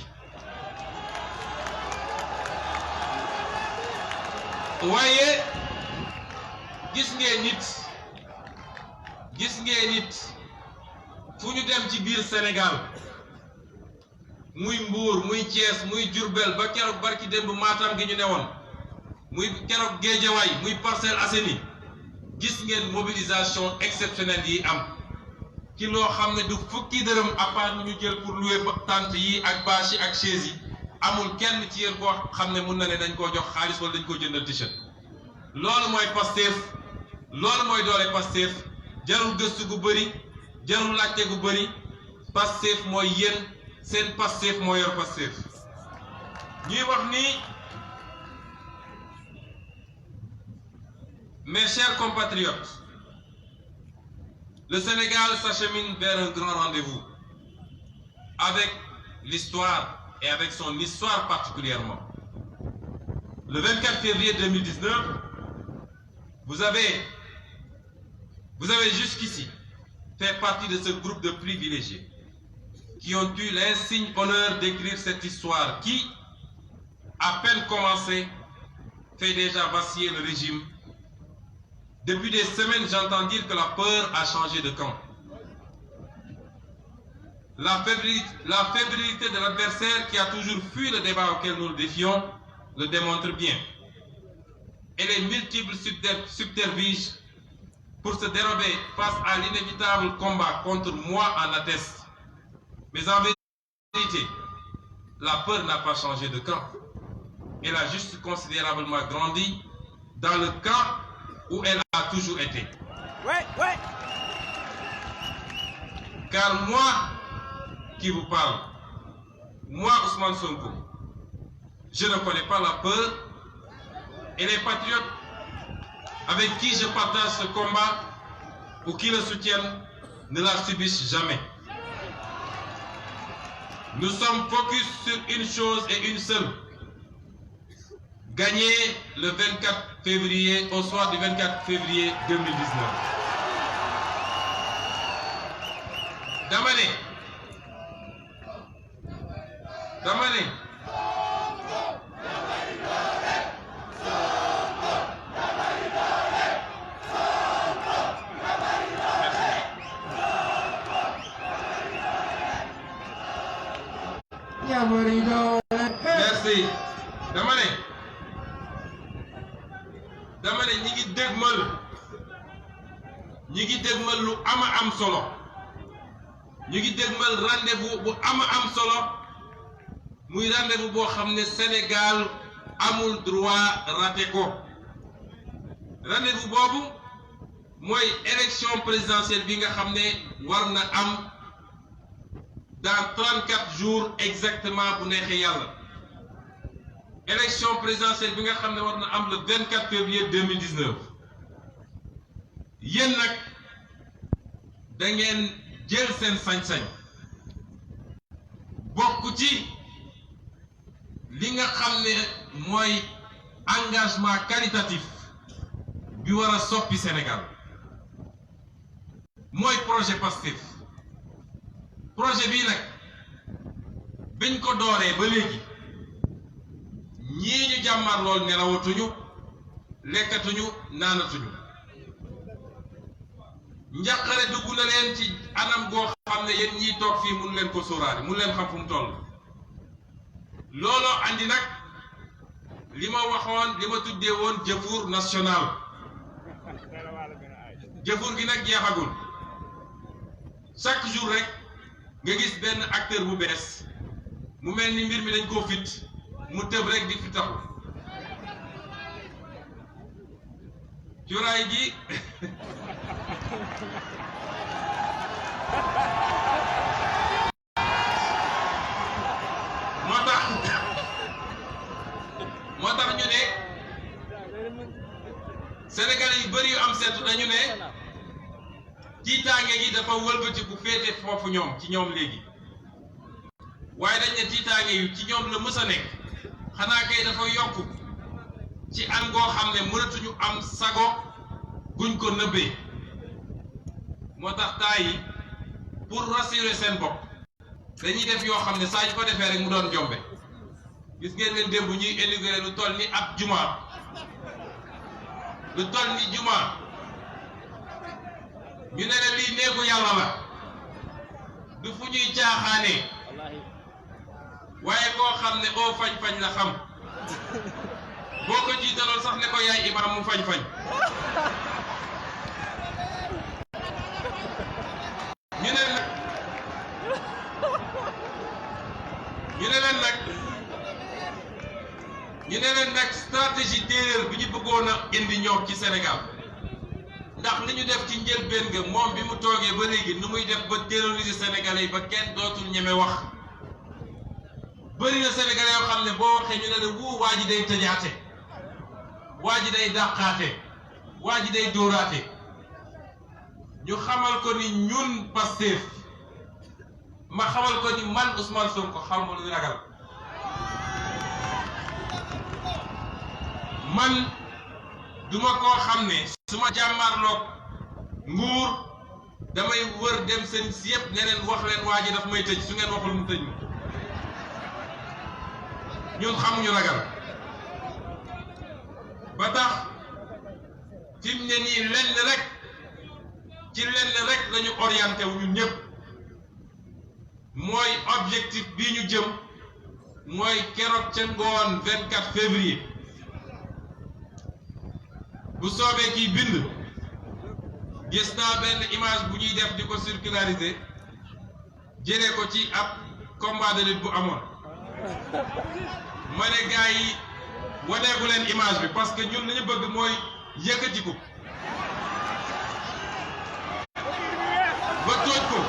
waaye gis ngeen nit fu ñu dem ci biir Sénégal muy Mbour muy Thiès muy Diourbel ba keroog barki démb Matam gi ñu newoon muy keroog Guédiawaye muy Parcelles Assainies gis ngeen mobilisation exceptionnelle yi am ci loo xam ne du fukki dërëm à part ñu jël pour louer tente yi ak bâche yi ak chaise yi amul kenn ci yéen koo xam ne mun na ne dañ koo jox xaalis wala dañ koo jëndal t-shirt loolu mooy Pastef loolu mooy doole Pastef jarul gëstu gu bëri jarul laajte gu bëri Pastef mooy yéen seen Pastef moo yor Pastef ñuy wax ni mes chers compatriotes, le Sénégal s'achemine vers un grand rendez-vous avec l'histoire et avec son histoire particulièrement. Le 24 février 2019, vous avez jusqu'ici fait partie de ce groupe de privilégiés qui ont eu l'insigne honneur d'écrire cette histoire qui, à peine commencée, fait déjà vaciller le régime. Depuis des semaines, j'entends dire que la peur a changé de camp. La fébrilité de l'adversaire qui a toujours fui le débat auquel nous le défions le démontre bien. Et les multiples subterfuges pour se dérober face à l'inévitable combat contre moi en attestent. Mais en vérité, la peur n'a pas changé de camp. Elle a juste considérablement grandi dans le camp où elle a toujours été. Ouais. Car moi qui vous parle, moi Ousmane Sonko, je ne connais pas la peur et les patriotes avec qui je partage ce combat ou qui le soutiennent ne la subissent jamais. Nous sommes focus sur une chose et une seule. Gagner le 24 février, au soir du 24 février 2019. Dama ne dama ne merci dama ne ñi ngi dégmal lu am solo ñu ngi dégmal rendez-vous bu am solo muy rendez-vous boo xam ne Sénégal amul droit raté ko rendez-vous boobu mooy élection présidentielle bi nga xam ne war na am dans 34 jours exactement bu neexee yàlla élection présidentielle bi nga xam ne war na am le 24 février 2019 yéen nag da ngeen jël seen sañ-sañ bokk ci li nga xam ne mooy engagement qualitatif bi war a soppi Sénégal mooy projet Pastef projet bii nag biñ ko dooree ba léegi ñii ñu jàmmar lool nelawatuñu lekkatuñu naanatuñu njàqare dugg na leen ci anam goo xam ne yéen ñiy toog fii mun leen ko sóoraale mun leen xam fu mu toll looloo andi nag li ma waxoon li ma tuddee woon jëfur national jëfur gi nag jeexagul chaque jour rek nga gis benn acteur bu bees mu mel ni mbir mi dañ koo fit mu tëb rek di fi taxu cuuraay gi moo tax ñu ne Sénégal yu bëri yu am seetu dañu ne tiitaange gi dafa wëlbati bu féete foofu ñoom ci ñoom léegi waaye dañ ne tiitaange yu ci ñoom la mës a nekk xanaa kay dafa yokk ci an goo xam ne mënatuñu am sago guñ ko nëbbee moo tax taa yi pour rassurer seen bopp dañuy def yoo xam ne saa ñu ko defee rek mu doon jombe gis ngeen leen démb ñuy inauguré lu toll ni ab juma lu toll ni juma ñu ne la lii néegu yàlla la du fu ñuy caaxaanee waaye koo xam ne oo fañ-fañ la xam boo ko jiitaloon sax ne ko yaay imam mu fañ-fañ ñu ne leen nag stratégie d'erreur bi ñu bëggoon a indi ñoom ci Sénégal ndax li ñu def ci njëlbéen ga moom bi mu toogee ba léegi nu muy def ba terroriser Sénégalais yi ba kenn dootul ñeme wax bëri na Sénégalais yoo xam ne boo waxee ñu ne la wuu waa ji day tëjaate waa ji day dàqaate waa ji day dóoraate ñu xamal ko ni ñun Pastef ma xamal ko ni man Ousmane Sonko xamul lu ragal man duma koo xam ne su ma jàmmarloog nguur damay wër dem seen si yëpp ne leen wax leen waa ji daf may tëj su ngeen waxul mu tëj ñun xamuñu ragal ba tax fi mu ne nii lenn rek ci lenn rek lañu orienté wu ñun ñëpp mooy objectif bii ñu jëm mooy keroog ca ngoon 24 février bu soobee kii bind gis naa benn image bu ñuy def di ko circulariser jëlee ko ci ab combat de lutte bu amoon ma ne gars yi waneegu leen image bi parce que ñun li ñu bëgg mooy yëkkati ko ba tooj ko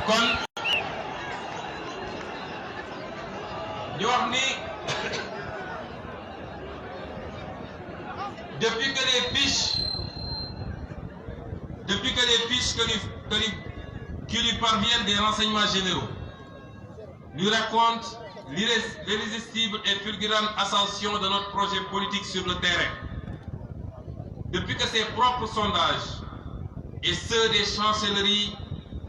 kon ñu wax ni depuis que les fiches qui lui parviennent des renseignements généraux lui racontent l'irrésistible et fulgurante ascension de notre projet politique sur le terrain. depuis que ses propres sondages et ceux des chancelleries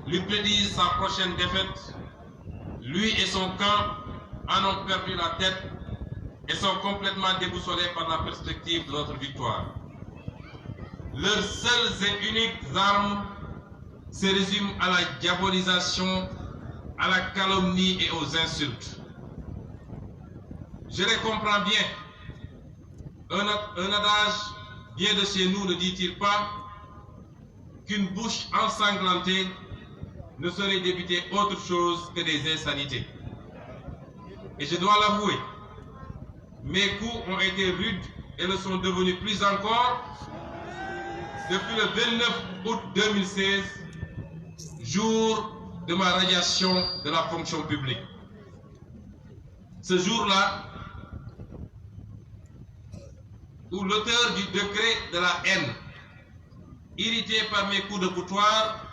lui prédisent sa prochaine défaite, lui et son camp en ont perdu la tête et sont complètement déboussolés par la perspective de notre victoire. Leurs seules et uniques armes se résument à la diabolisation, à la calomnie et aux insultes. Je les comprends bien. Un adage bien de chez nous ne dit-il pas qu'une bouche ensanglantée ne saurait débiter autre chose que des insanités. Et je dois l'avouer, mes coups ont été rudes et le sont devenus plus encore depuis le 29 août 2016, jour de ma radiation de la fonction publique. Ce jour-là, où l'auteur du décret de la haine, irrité par mes coups de boutoir,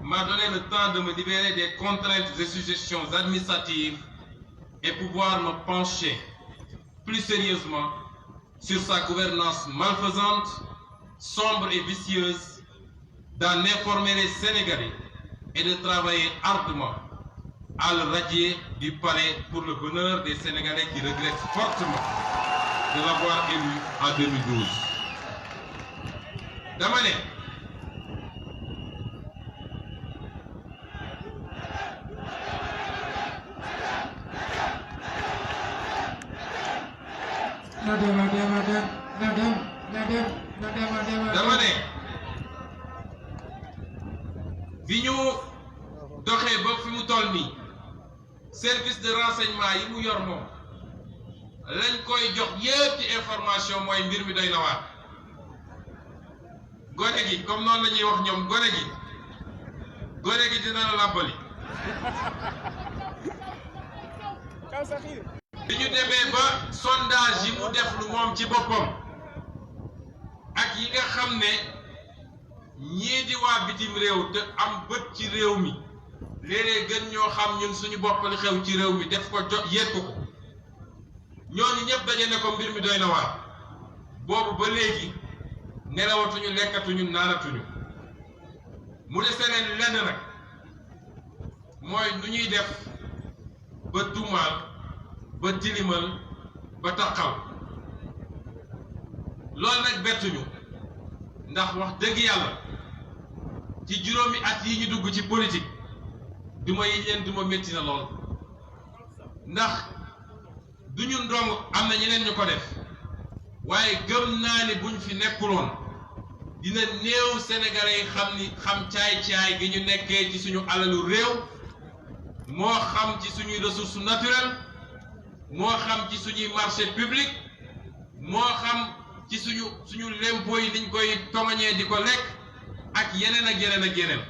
m'a donné le temps de me libérer des contraintes et suggestions administratives et pouvoir me pencher plus sérieusement sur sa gouvernance malfaisante, sombre et vicieuse, d'en informer les Sénégalais et de travailler ardemment à le radier du palais pour le bonheur des Sénégalais qui regrettent fortement de l'avoir élu en 2012. Dama ne dama ne bi ñu doxee ba fi mu toll nii service de renseignement yi mu yor moom lañ koy jox yépp ci information mooy mbir mi doy na waar. gone gi comme noonu la ñuy wax ñoom gone gi dina la làbbali. bi ñu demee ba sondage yi mu def lu moom ci boppam ak yi nga xam ne ñii di waa bitim réew te am bët ci réew mi léeg-léeg gën ñoo xam ñun suñu bopp li xew ci réew mi def ko yéeg ko ñooñu ñëpp daje ne ko mbir mi doy na waar boobu ba léegi nelawatuñu lekkatuñu naanatuñu mu dese leen lenn nag mooy nu ñuy def ba tuumaal ba tilimal ba taqal loolu nag bettuñu ndax wax dëgg yàlla ci juróomi at yi ñu dugg ci politique duma yi leen duma métti na lool ndax du ñu ndong am na ñeneen ñu ko def waaye gëm naa ni buñ fi nekkuloon dina néew sénégalais yi xam caay-caay gi ñu nekkee ci suñu alalu réew moo xam ci suñuy ressources naturelles moo xam ci suñuy marché public moo xam ci suñu lempo yi liñ koy toŋañee di ko lekk ak yeneen ak yeneen ak yeneen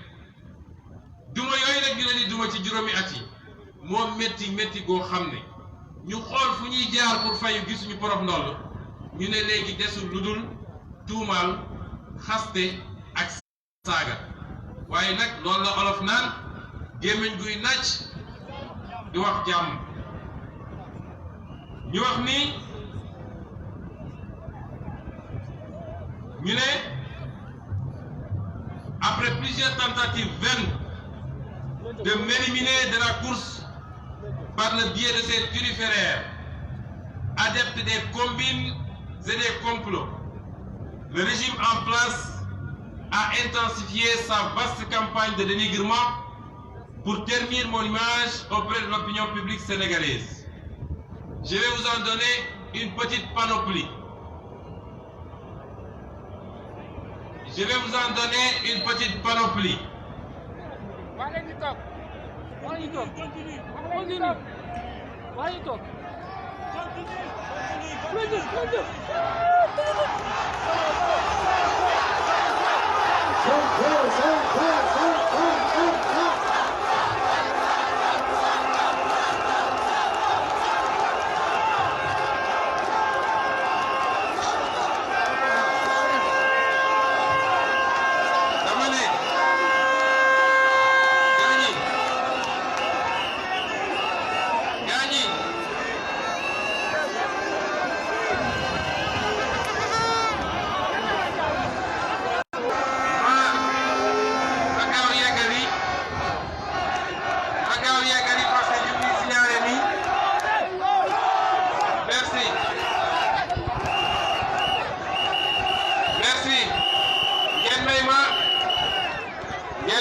duma yooyu nag ñu leen di duma ci juróomi at yi moo métti goo xam ne ñu xool fu ñuy jaar pour fayu gisuñu porof ndoll ñu ne léegi desul lu dul tuumaal xaste ak saaga waaye nag loolu la olof naan gémmiñ guy nàcc di wax jàmm ñu wax ni ñu ne après plusieurs tentatives vaines de m'éliminer de la course par le biais de ces turiféraires adeptes des combines et des complots, le régime en place a intensifié sa vaste campagne de dénigrement pour ternir mon image auprès de l'opinion publique sénégalaise. Je vais vous en donner une petite panoplie.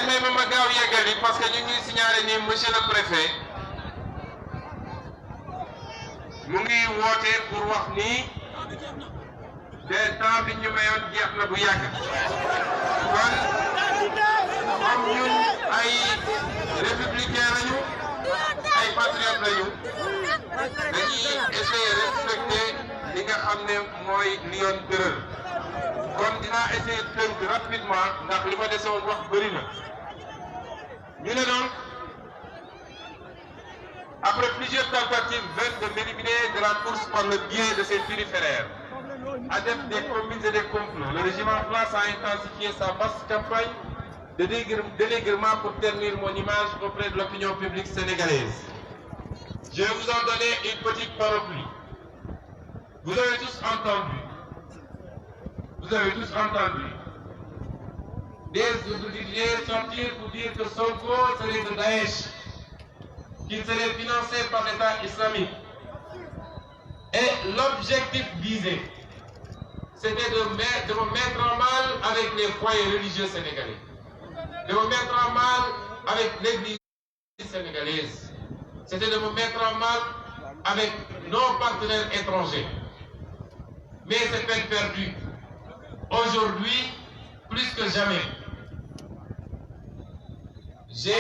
ngeen may ma gaaw yeggali parce que ñu ngi signalé ni monsieur le préfet mu ngi woote pour wax ni te temps bi ñu mayoon jeex na bu yàgg kon comme ñun ay républicain lañu ay patriote lañu dañuy essayer respecter li nga xam ne mooy li yoon tëral kon dinaa essayer tënk rapidement ndax li ma dese woon wax bëri na ñu ne donc après plusieurs tentatives vaines de m'éliminer de la course par le biais de ses turiféraires, adepte des combines et des complots, le régime en place a intensifié sa vaste campagne de dénigrement pour ternir mon image auprès de l'opinion publique sénégalaise. Je vais vous en donner une petite panoplie. Vous avez tous entendu des ouvriers sortir pour dire que Sonko serait de Daesh, qu'il serait financé par l'État islamique. Et l'objectif visé, c'était de me mettre en mal avec les foyers religieux sénégalais, de me mettre en mal avec l'église sénégalaise, c'était de me mettre en mal avec nos partenaires étrangers. Mais c'est peine perdue. Aujourd'hui, plus que jamais, j'ai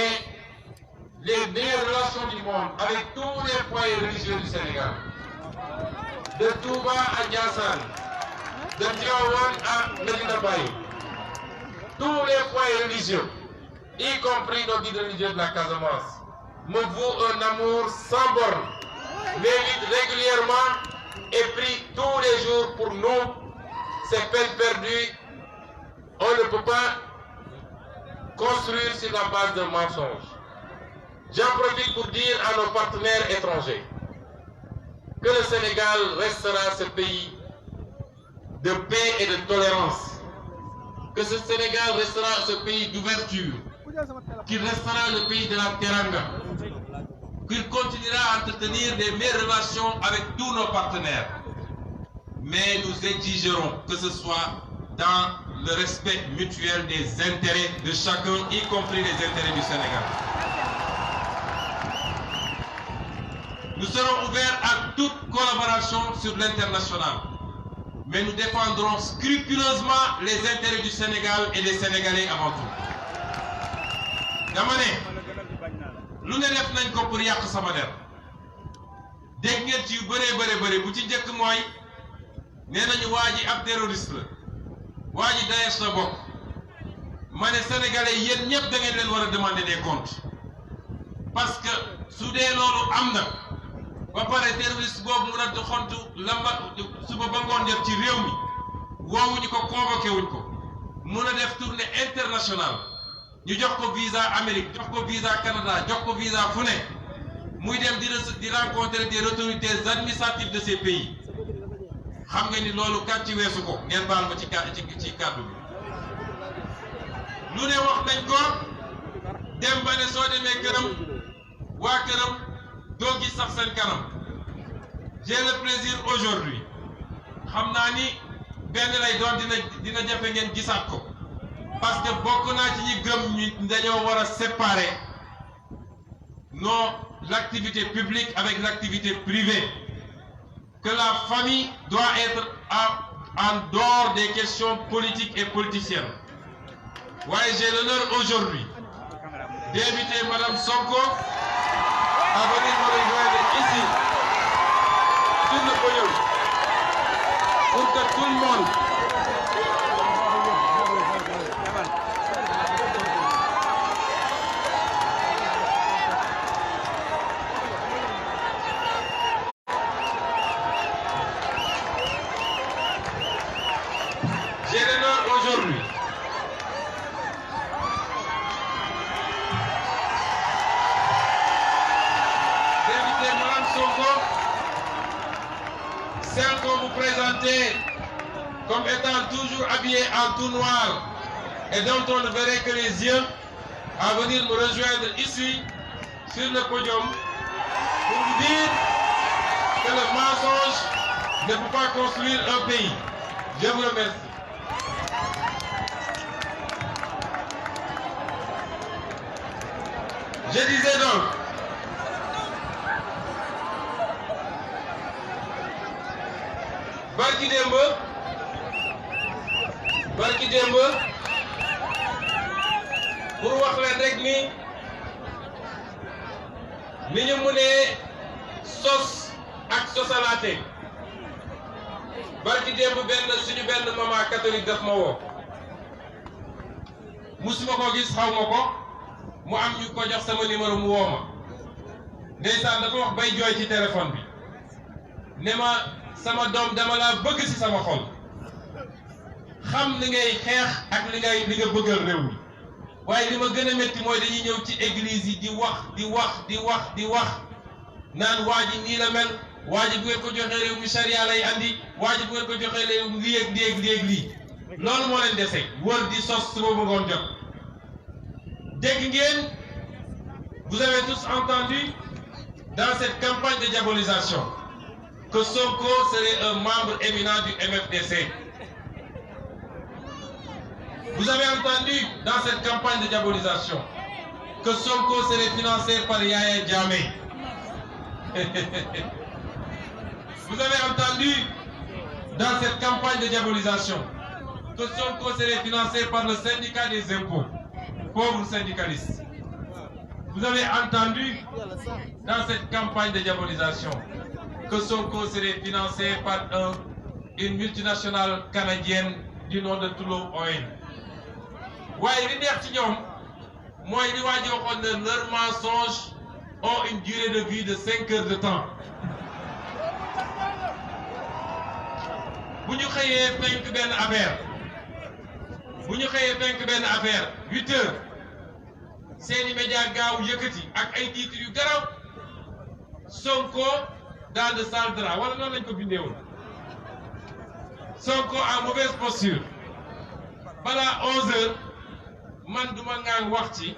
les meilleures relations du monde avec tous les foyers religieux du Sénégal. De Touba à Ndiassane, de Tivaouane à Medina Baye. Tous les foyers religieux, y compris nos guides religieux de la Casamance, me vouent un amour sans borne, m'invitent régulièrement et prient tous les jours pour nous. C'est peine perdue. On ne peut pas construire sur la base d'un mensonge. J'en profite pour dire à nos partenaires étrangers que le Sénégal restera ce pays de paix et de tolérance, que ce Sénégal restera ce pays d'ouverture, qu'il restera le pays de la teranga, qu'il continuera à entretenir des meilleures relations avec tous nos partenaires. Mais nous exigerons que ce soit dans le respect mutuel des intérêts de chacun, y compris les intérêts du Sénégal. Nous serons ouverts à toute collaboration sur l'international, mais nous défendrons scrupuleusement les intérêts du Sénégal et des Sénégalais avant tout. dama ne lu ne def nañ ko pour yàq sama der dégg ngeen ci yu bëree bu ci njëkk mooy nee nañu waa ji ab terroriste la waa ji Daesh la bokk ma ne sénégalais yéen ñëpp da ngeen leen war a demander des comptes parce que su dee loolu am na ba pare terroriste boobu mun a doxantu lamba suba ba ngoon jot ci réew mi woowuñu ko convoqué wuñ ko mun a def tournée internationale ñu jox ko visa Amérique jox ko visa Canada jox ko visa fu ne muy dem di rencontrer des autorités administratives de ces pays xam nga ni loolu kat ci weesu ko ngeen baal ma ci kàddu bi lu ne wax nañ ko dem ba ne soo demee këram waa këram doo gis sax seen kanam. J'ai le plaisir aujourd'hui xam naa ni benn lay doon dina jafe ngeen gisaat ko parce que bokk naa ci ñi gëm ñu dañoo war a séparer l'activité publique avec l'activité privée, que la famille doit être en dehors des questions politiques et politiciennes. Ouais, j'ai l'honneur aujourd'hui d'inviter Madame Sonko à venir me rejoindre ici, sur le podium, pour que tout le monde aujourd'hui d'inviter Mme Sonko, celle qu'on vous présentait comme étant toujours habillée en tout noir et dont on ne verrait que les yeux, à venir me rejoindre ici sur le podium pour vous dire que le mensonge ne peut pas construire un pays. Je vous remercie. Je disais donc, barki démb pour wax leen rek ni ñu mënee sos ak sosalaate barki démb suñu benn maman catholique daf ma woo musuma ko gis xaw ma ko mu am ñu ko jox sama numéro mu woo ma ndeysaan dafa wax bay jooy ci téléphone bi ne ma sama doom dama laa bëgg ci sama xol xam li ngay xeex ak li nga bëggal réew mi waaye li ma gën a métti mooy dañuy ñëw ci église yi di wax naan waa ji nii la mel waa ji bu ngeen ko joxee réew mi charia lay andi waa ji bu ngeen ko joxee réew mi lii ak lii loolu moo leen dese wër di sos suba ba ngoon jot dégg ngeen vous avez tous entendu dans cette campagne de diabolisation que Sonko serait un membre éminent du MFDC. Vous avez entendu dans cette campagne de diabolisation que Sonko serait financé par Yaya Jammeh. Vous avez entendu dans cette campagne de diabolisation que Sonko serait financé par le syndicat des impôts, pauvres syndicalistes. Vous avez entendu dans cette campagne de diabolisation que Sonko serait financé par une multinationale canadienne du nom de Tullow Oil. waaye li neex ci ñoom mooy li waa ji waxoon ne leurs mensonges ont une durée de vie de 5 heures de temps bu ñu xëyee fenk benn affaire 8 heures seeni média gaaw yëkkati ak ay titres yu garaw Sonko dans de sales draps wala noonu lañ ko bindee woon Sonko en mauvaise posture balaa 11 heures man duma ngaan wax ci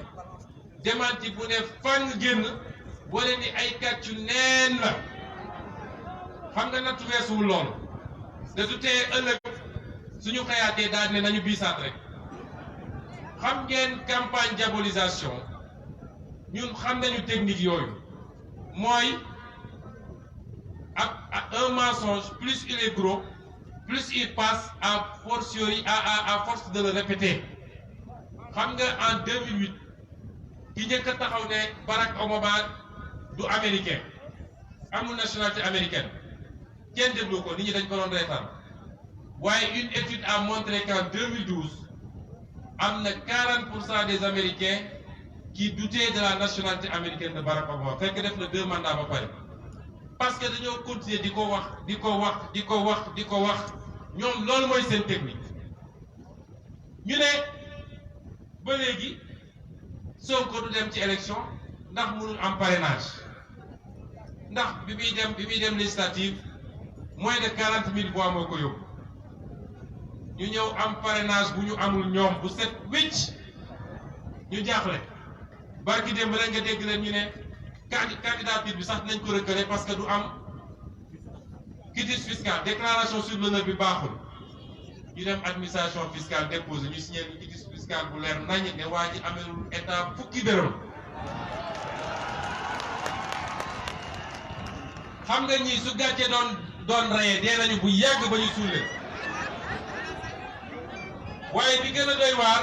démenti bu ne fang génn wala ni ay kàccu neen la xam nga nattu weesuwul loolu de du tee ëllëg suñu xëyaatee daal ne nañu biisaat rek xam ngeen campagne diabolisation ñun xam nañu technique yooyu mooy ak un mensonge plus il est gros plus il passe à force de le répéter. xam nga en 2008 ki njëkk a taxaw ne Barack Obama du américain amul nationalité américaine kenn déglu ko nit ñi dañ ko doon reetaan waaye une étude a montré qu'en 2012 am na 40% des américains qui doutaient de la nationalité américaine de Barack Obama fekk def na 2 mandats ba pare parce que dañoo continuer di ko wax ñoom loolu mooy seen technique ñu ne ba léegi Sonko du dem ci élection ndax mënul am parrainage ndax bi muy dem législative moins de 40 000 voix moo ko yóbbu ñu ñëw am parrainage bu ñu amul ñoom bu set wicc ñu jaaxle barki démb rek nga dégg leen ñu ne candidature bi sax nañ ko reculer parce que du am quitus fiscal déclaration sur l'honneur bi baaxul ñu dem administration fiscale déposé ñu signé ñu quitus fiscal bu leer nañ ne waa ji amelul état fukki dërëm xam nga ñii su gàcce doon reyee dee nañu bu yàgg ba ñu suulee waaye bi gën a doy waar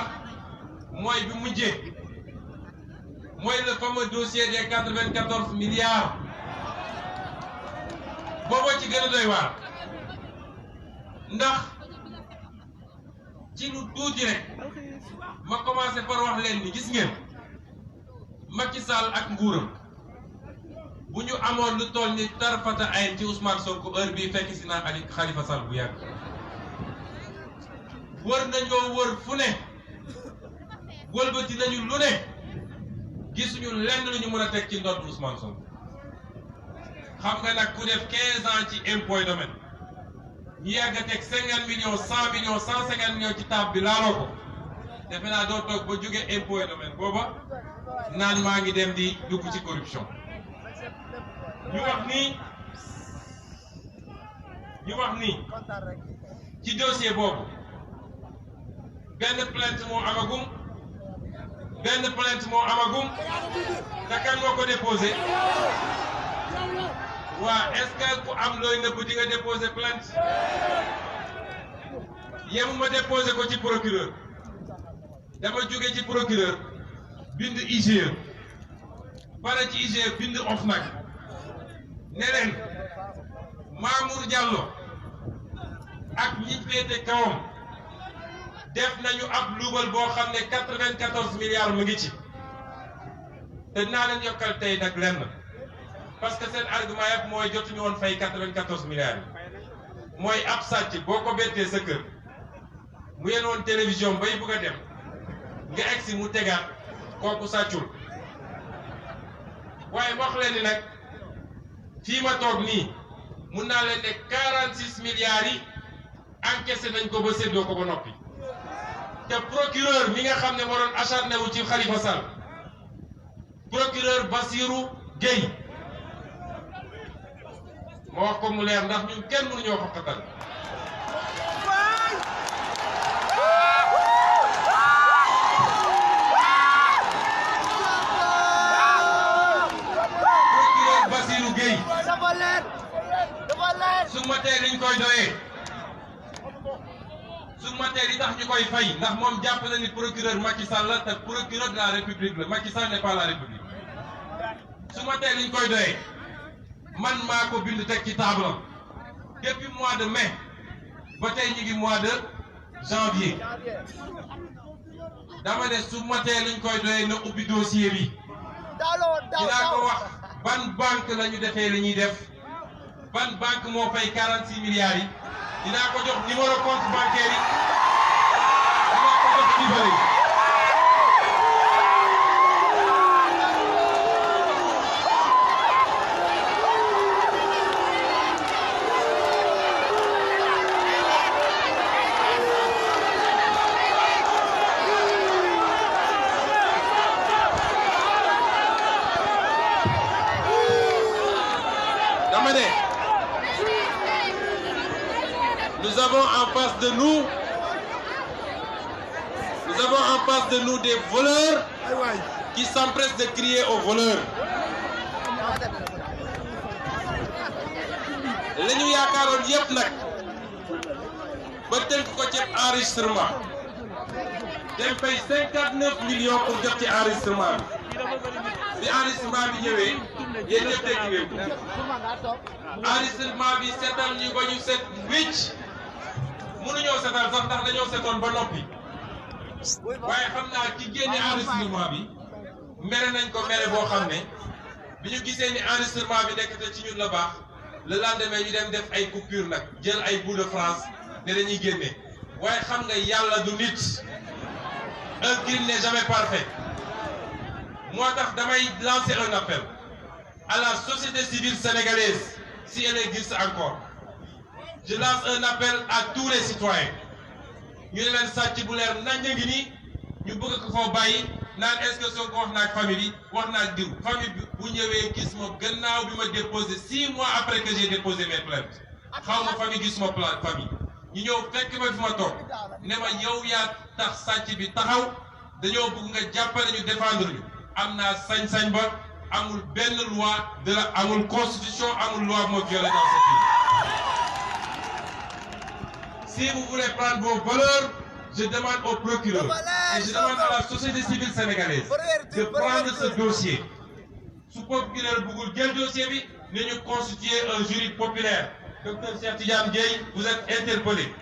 mooy bi mujjee mooy le fameux dossier des 94 milliards booboo ci gën a doy waar ndax ci lu tuuti rek ma commencé par wax leen ni gis ngeen Macky Sall ak nguuram bu ñu amoon lu toll ni tarfata ay ci Ousmane Sonko heure bii fekk si naa Ali Khalifa Sall bu yàgg wër nañoo wër fu ne wëlbati nañu lu ne gisuñu lenn lu ñu mën a teg ci ndodd Ousmane Sonko xam nga nag ku def 15 ans ci impôt et domaine ñu yàgg a teg 50 millions 100 millions 150 millions ci table bi laaloo ko defe naa doo toog ba jóge impôt et domaine booba naan maa ngi dem di dugg ci corruption ñu wax ni ci dossier boobu benn plainte moo amagum benn plainte moo amagum te kan moo ko déposé waa est-ce que ku am looy nëbb di nga déposé plainte yemuma déposé ko ci procureur dama jóge ci procureur bind IGE pare ci IGE bind OFNAC ne leen Mamour Diallo ak ñi féete kawam def nañu ab luubal boo xam ne 94 milliards mu ngi ci te dinaa leen yokkal tey nag lenn parce que seen argument yëpp mooy jotuñu woon fay 94 milliards yi mooy ab sàcc boo ko bettee sa kër mu yéen woon télévision bay bugg a dem nga egsi mu tegaat kooku sàccul waaye wax leen ni nag fii ma toog nii mun naa leen ne 46 milliards yi encaissé nañ ko ba séddoo ko ba noppi te procureur mi nga xam ne moo doon acharné wu ci Khalifa Sall procureur Bassirou Gueye ma wax ko mu leer ndax ñun kenn mënuñoo xoqatal procureur Bassirou Gueye su ma tee liñ koy doyee su ma tee li tax ñu koy fay ndax moom jàpp na ni procureur Macky Sall la te procureur de la République la Macky Sall n'est pas la République su ma tee liñ koy doyee man maa ko bind teg ci table depuis mois de mai ba tey ñu ngi mois de janvier dama ne su ma tee liñ koy doyee na ubbi dossier bi dinaa ko wax ban banque la ñu defee li ñuy def ban banque moo fay 46 milliards yi dinaa ko jox numéro compte bancaire yi dinaa ko jox livre yi dama ne nous avons en face de nous des voleurs qui s'empressent de crier aux voleurs. li ñu yaakaaroon yépp nag ba tënk ko ci enregistrement dem fay 59 millions pour jot ci enregistrement bi enregistrement bi ñëwee yéen ñëpp dégg ngeen enregistrement bi seetal ñu ba ñu set wicc mënuñoo seetal sax ndax dañoo setoon ba noppi waaye xam naa ki génne enregistrement bi mere nañ ko mere boo xam ne bi ñu gisee ni enregistrement bi nekk te ci ñun la baax le lendemain ñu dem def ay coupure nag jël ay bout de France ne dañuy génne waaye xam nga yàlla du nit un crime n'est jamais parfait moo tax damay lancer un appel à la société civile sénégalaise si elle existe encore. Je lance un appel à tous les citoyens ñu ne leen sàcc bu leer nañ ngi nii ñu bëgg ko foo bàyyi naan est-ce que Sonko wax naa ak famille bi wax naa ak diw famille bi bu ñëwee gis ma gannaaw bi ma déposé 6 mois après que j'ai déposé mes plaintes xaw ma famille gis ma plainte famille ñu ñëw fekk ma fi ma toog ne ma yow yaa tax sàcc bi taxaw dañoo bëgg nga jàppale ñu défendre ñu am naa sañ-sañ ba amul benn loi de la amul constitution amul loi moo violé dans ce pays. Si vous voulez prendre vos valeurs, je demande au procureur et je demande à la société civile sénégalaise de prendre ce dossier. Sous procureur bëggul jël dossier bi ne ñu constituer un jury populaire. Docteur Cheikh Tidiane Gueye, vous êtes interpellé.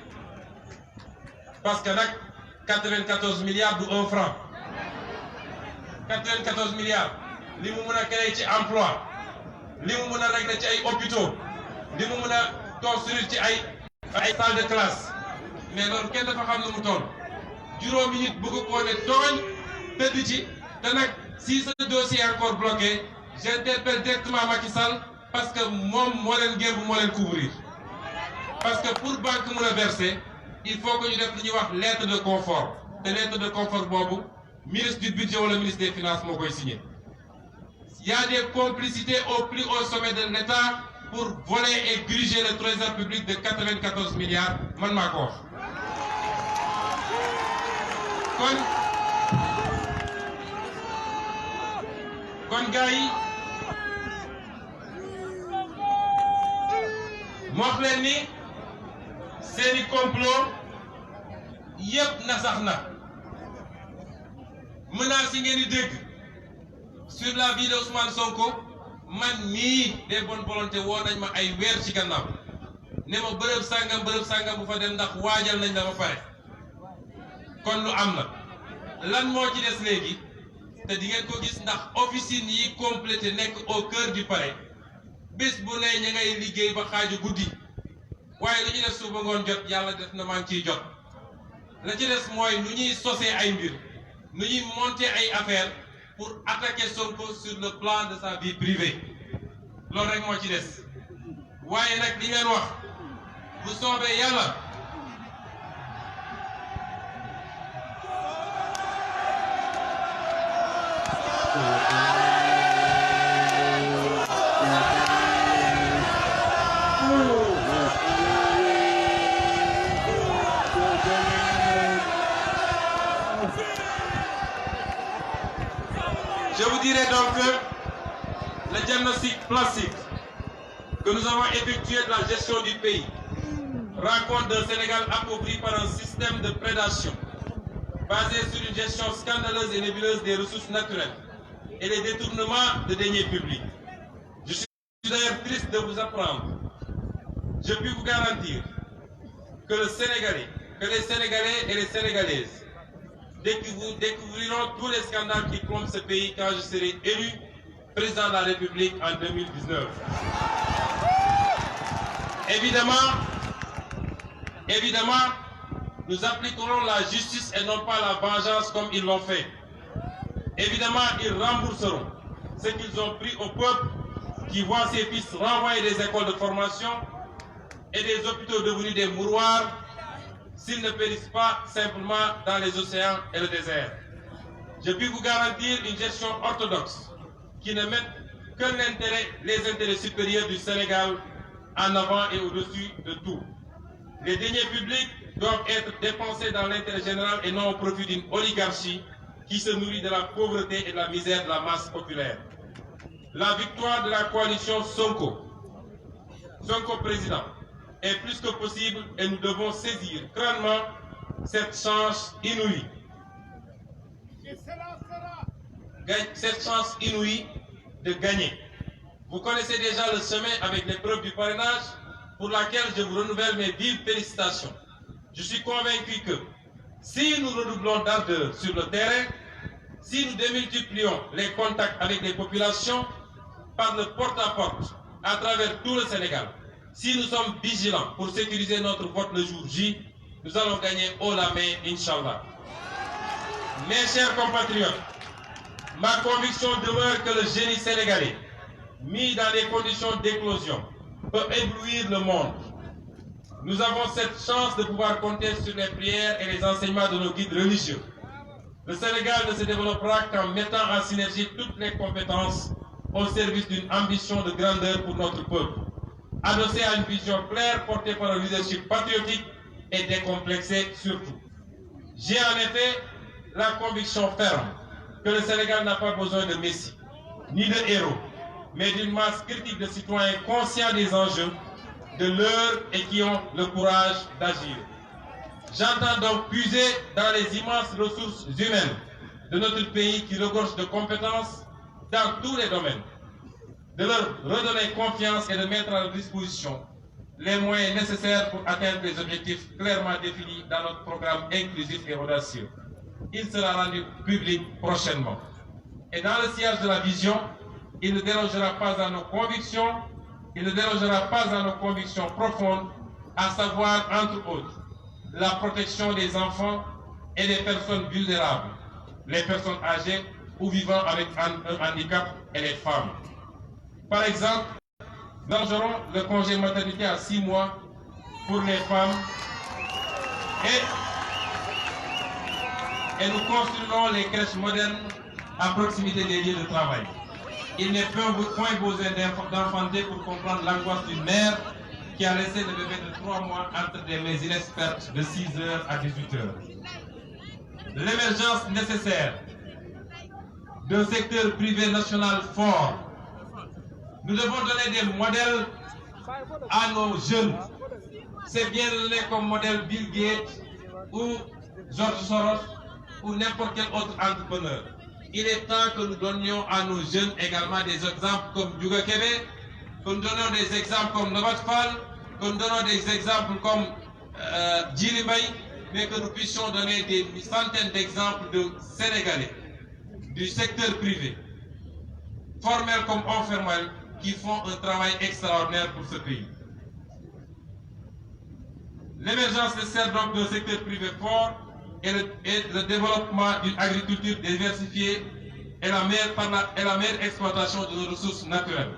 Parce que nag 94 milliards du 1 franc. 94 milliards li mu mën a créer ci emploi li mu mën a régler ci ay hôpitaux li mu mën a construire ci ay salle de classe mais loolu kenn dafa xam ne mu toll juróomi nit bëgg koo ne tooñ tëdd ci te nag si ce dossier est encore bloqué j'interpelle directement Macky Sall parce que moom moo leen gémb moo leen couvrir parce que pour banque mën a verser il faut que ñu def li ñuy wax lettre de confort te lettre de confort boobu ministre du budget wala ministre des finances moo koy signé. Il y a des complicités au plus haut sommet de l'État pour voler et gruger le trésor public de 94 milliards man maa ko wax kon kon gars yi mu wax leen ni seeni complot yépp na sax na menaces yi ngeen di dégg sur la vie de Ousmane Sonko man mii des bonnes volontés woo nañ ma ay weer ci gannaaw ne ma bërëb sàngam bu fa dem ndax waajal nañ la ba pare kon lu am na lan moo ci des léegi te di ngeen ko gis ndax officine yi complété nekk au cœur du palais bés bu ne ña ngay liggéey ba xaaju guddi waaye li ñu def suba ngoon jot yàlla def na maa ngi ciy jot la ci des mooy nu ñuy sosee ay mbir nu ñuy monter ay affaires pour attaquer Sonko sur le plan de sa vie privée loolu rek moo ci des waaye nag li ngeen wax bu soobee yàlla je vous dirai donc que le diagnostic classique que nous avons effectué de la gestion du pays rend compte d'un Sénégal appauvri par un système de prédation basé sur une gestion scandaleuse et nébuleuse des ressources naturelles et les détournements de deniers publics. Je suis d'ailleurs triste de vous apprendre, je puis vous garantir que les Sénégalais et les Sénégalaises découvriront tous les scandales qui plombent ce pays quand je serai élu président de la République en 2019. Évidemment, nous appliquerons la justice et non pas la vengeance comme ils l'ont fait. Évidemment, ils rembourseront ce qu'ils ont pris au peuple qui voit ses fils renvoyer des écoles de formation et des hôpitaux devenus des mouroirs s'ils ne périssent pas simplement dans les océans et le désert. Je puis vous garantir une gestion orthodoxe qui ne mette que les intérêts supérieurs du Sénégal en avant et au-dessus de tout. Les deniers publics doivent être dépensés dans l'intérêt général et non au profit d'une oligarchie qui se nourrit de la pauvreté et de la misère de la masse populaire. La victoire de la coalition Sonko président, est plus que possible et nous devons saisir crânement cette chance inouïe. Cette chance inouïe de gagner. Vous connaissez déjà le chemin avec l'épreuve du parrainage pour laquelle je vous renouvelle mes vives félicitations. Je suis convaincu que si nous redoublons d'ardeur sur le terrain, si nous démultiplions les contacts avec les populations par le porte-à-porte à travers tout le Sénégal, si nous sommes vigilants pour sécuriser notre vote le jour J, nous allons gagner haut la main, Inch'Allah. Mes chers compatriotes, ma conviction demeure que le génie sénégalais, mis dans des conditions d'éclosion, peut éblouir le monde. Nous avons cette chance de pouvoir compter sur les prières et les enseignements de nos guides religieux. Le Sénégal ne se développera qu'en mettant en synergie toutes les compétences au service d'une ambition de grandeur pour notre peuple, adossée à une vision claire portée par un leadership patriotique et décomplexé surtout. J'ai en effet la conviction ferme que le Sénégal n'a pas besoin de messie, ni de héros, mais d'une masse critique de citoyens conscients des enjeux de l'heure et qui ont le courage d'agir. J'entends donc puiser dans les immenses ressources humaines de notre pays qui regorgent de compétences dans tous les domaines, de leur redonner confiance et de mettre à leur disposition les moyens nécessaires pour atteindre les objectifs clairement définis dans notre programme inclusif et audacieux. Il sera rendu public prochainement. Et dans le sillage de la vision, il ne dérogera pas à nos convictions, profondes, à savoir, entre autres, la protection des enfants et des personnes vulnérables, les personnes âgées ou vivant avec un handicap et les femmes. Par exemple, nous allongerons le congé maternité à 6 mois pour les femmes et nous construirons les crèches modernes à proximité des lieux de travail. Il n'est point besoin d'enfanter pour comprendre l'angoisse d'une mère qui a laissé le bébé de 3 mois entre des mains inexpertes de 6h à 18h. L'émergence nécessaire d'un secteur privé national fort. Nous devons donner des modèles à nos jeunes. C'est bien donné comme modèle Bill Gates ou George Soros ou n'importe quel autre entrepreneur. Il est temps que nous donnions à nos jeunes également des exemples comme Djouga Kébé, que nous donnions des exemples comme Nobat Fall, que nous donnons des exemples comme Djily Mbaye, mais que nous puissions donner des centaines d'exemples de Sénégalais du secteur privé, formels comme informels, qui font un travail extraordinaire pour ce pays. L'émergence nécessaire donc d'un secteur privé fort et le développement d'une agriculture diversifiée est la meilleure exploitation de nos ressources naturelles.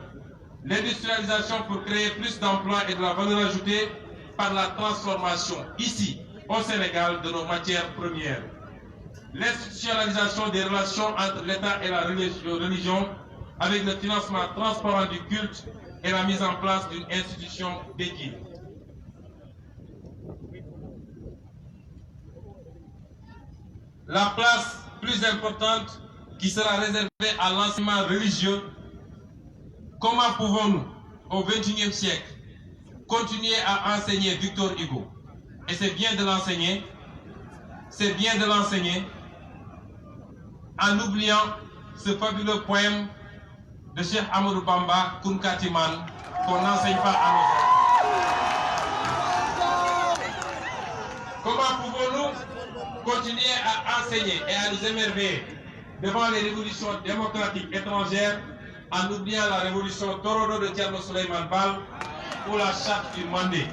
L'industrialisation pour créer plus d'emplois et de la valeur ajoutée par la transformation, ici, au Sénégal, de nos matières premières. L'institutionnalisation des relations entre l'État et la religion, avec le financement transparent du culte et la mise en place d'une institution dédiée. La place plus importante qui sera réservée à l'enseignement religieux. Comment pouvons-nous, au XXIe siècle, continuer à enseigner Victor Hugo? Et c'est bien de l'enseigner, en oubliant ce fabuleux poème de Cheikh Amadou Bamba, Kunkatiman, qu'on n'enseigne pas à nos enfants. Comment pouvons-nous continuer à enseigner et à nous émerveiller devant les révolutions démocratiques étrangères en oubliant la révolution Torodo de Thierno Souleymane Baal ou la charte du Mandé?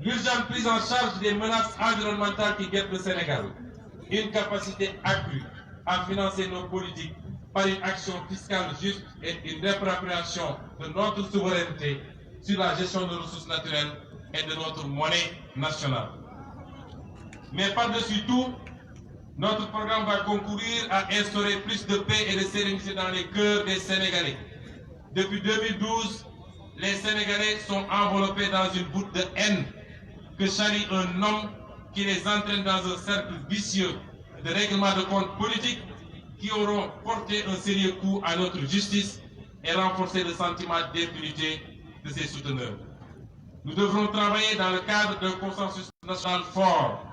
L'urgente prise en charge des menaces environnementales qui guettent le Sénégal, une capacité accrue à financer nos politiques par une action fiscale juste et une réappropriation de notre souveraineté sur la gestion de nos ressources naturelles et de notre monnaie nationale. Mais par-dessus tout, notre programme va concourir à instaurer plus de paix et de sérénité dans les cœurs des Sénégalais. Depuis 2012, les Sénégalais sont enveloppés dans une voûte de haine que charrie un homme qui les entraîne dans un cercle vicieux de règlement de comptes politiques qui auront porté un sérieux coup à notre justice et renforcé le sentiment d'impunité de ses souteneurs. Nous devrons travailler dans le cadre d'un consensus national fort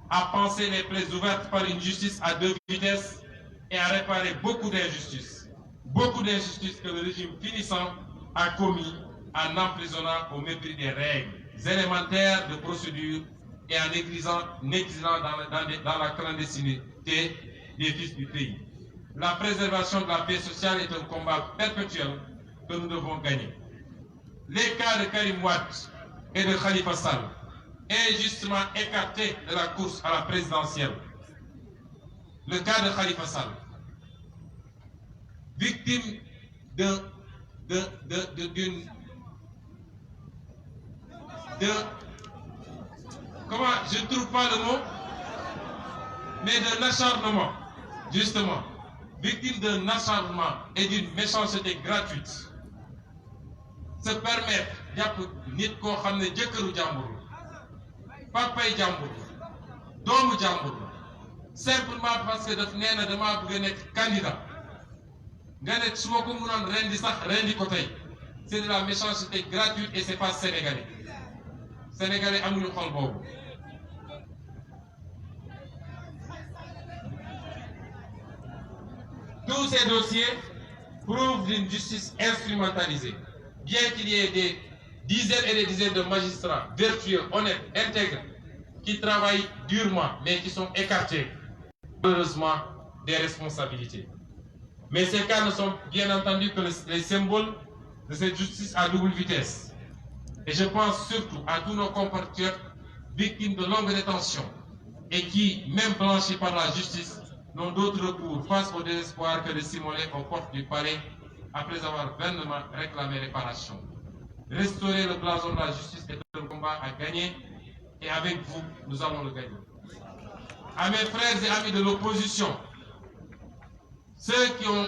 à penser les plaies ouvertes par une justice à deux vitesses et à réparer beaucoup d'injustices que le régime finissant a commis en emprisonnant au mépris des règles élémentaires de procédure et en exigeant dans la clandestinité des fils du pays. La préservation de la paix sociale est un combat perpétuel que nous devons gagner. Les cas de Karim Wade et de Khalifa Sall, injustement écartés de la course à la présidentielle. Le cas de Khalifa Sall, victime comment, je ne trouve pas le mot, mais d'un acharnement, justement, victime d'un acharnement et d'une méchanceté gratuite, se permettre jàpp nit koo xam ne jëkkëru jàmbur papay jàmbur doomu jàmbur simplement parce que daf nee na damaa bëgg a nekk candidat nga ne su ma ko mënoon rendi sax rendi ko tey. C'est de la méchanceté gratuite et c'est pas sénégalais. Sénégalais amuñu xol boobu. Tous ces dossiers prouvent d'une justice instrumentalisée. Bien qu'il y ait des dizaines et des dizaines de magistrats vertueux, honnêtes, intègres, qui travaillent durement, mais qui sont écartés, malheureusement, des responsabilités. Mais ces cas ne sont bien entendu que les symboles de cette justice à double vitesse. Et je pense surtout à tous nos compatriotes victimes de longues détentions et qui, même blanchis par la justice, n'ont d'autre recours face au désespoir que de s'immoler aux portes du palais après avoir vainement réclamé réparation. Restaurer le blason de la justice est un combat à gagner et avec vous, nous allons le gagner. À mes frères et amis de l'opposition, ceux qui ont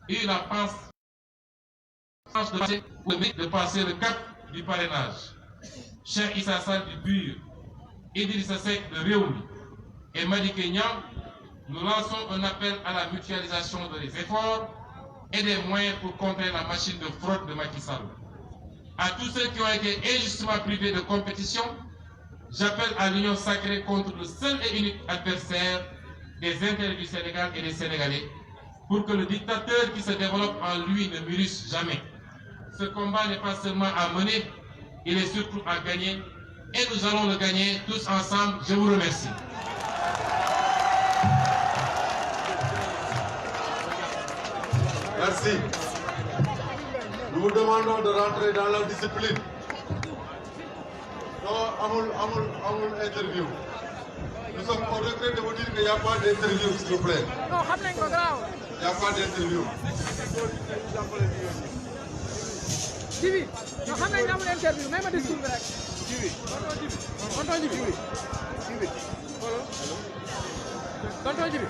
eu la pensée de passer le cap du parrainage, Cheikh Issa Sall du PUR, Idrissa Seck de Rewmi et Madické Niang, nous lançons un appel à la mutualisation des efforts et des moyens pour contrer la machine de fraude de Macky Sall. À tous ceux qui ont été injustement privés de compétition, j'appelle à l'union sacrée contre le seul et unique adversaire des intérêts du Sénégal et des Sénégalais, pour que le dictateur qui se développe en lui ne mûrisse jamais. Ce combat n'est pas seulement à mener, il est surtout à gagner, et nous allons le gagner tous ensemble. Je vous remercie. Merci. Nous vous demandons de rentrer dans la discipline. Non, amul interview. Nous sommes au regret de vous dire qu'il n'y a pas d'interview, s'il vous plaît. Il n'y a pas d'interview. Jibi, no xam nañ amul interview may ma discours bi rek. Jibi. Tonton Jibi. Tonton Jibi.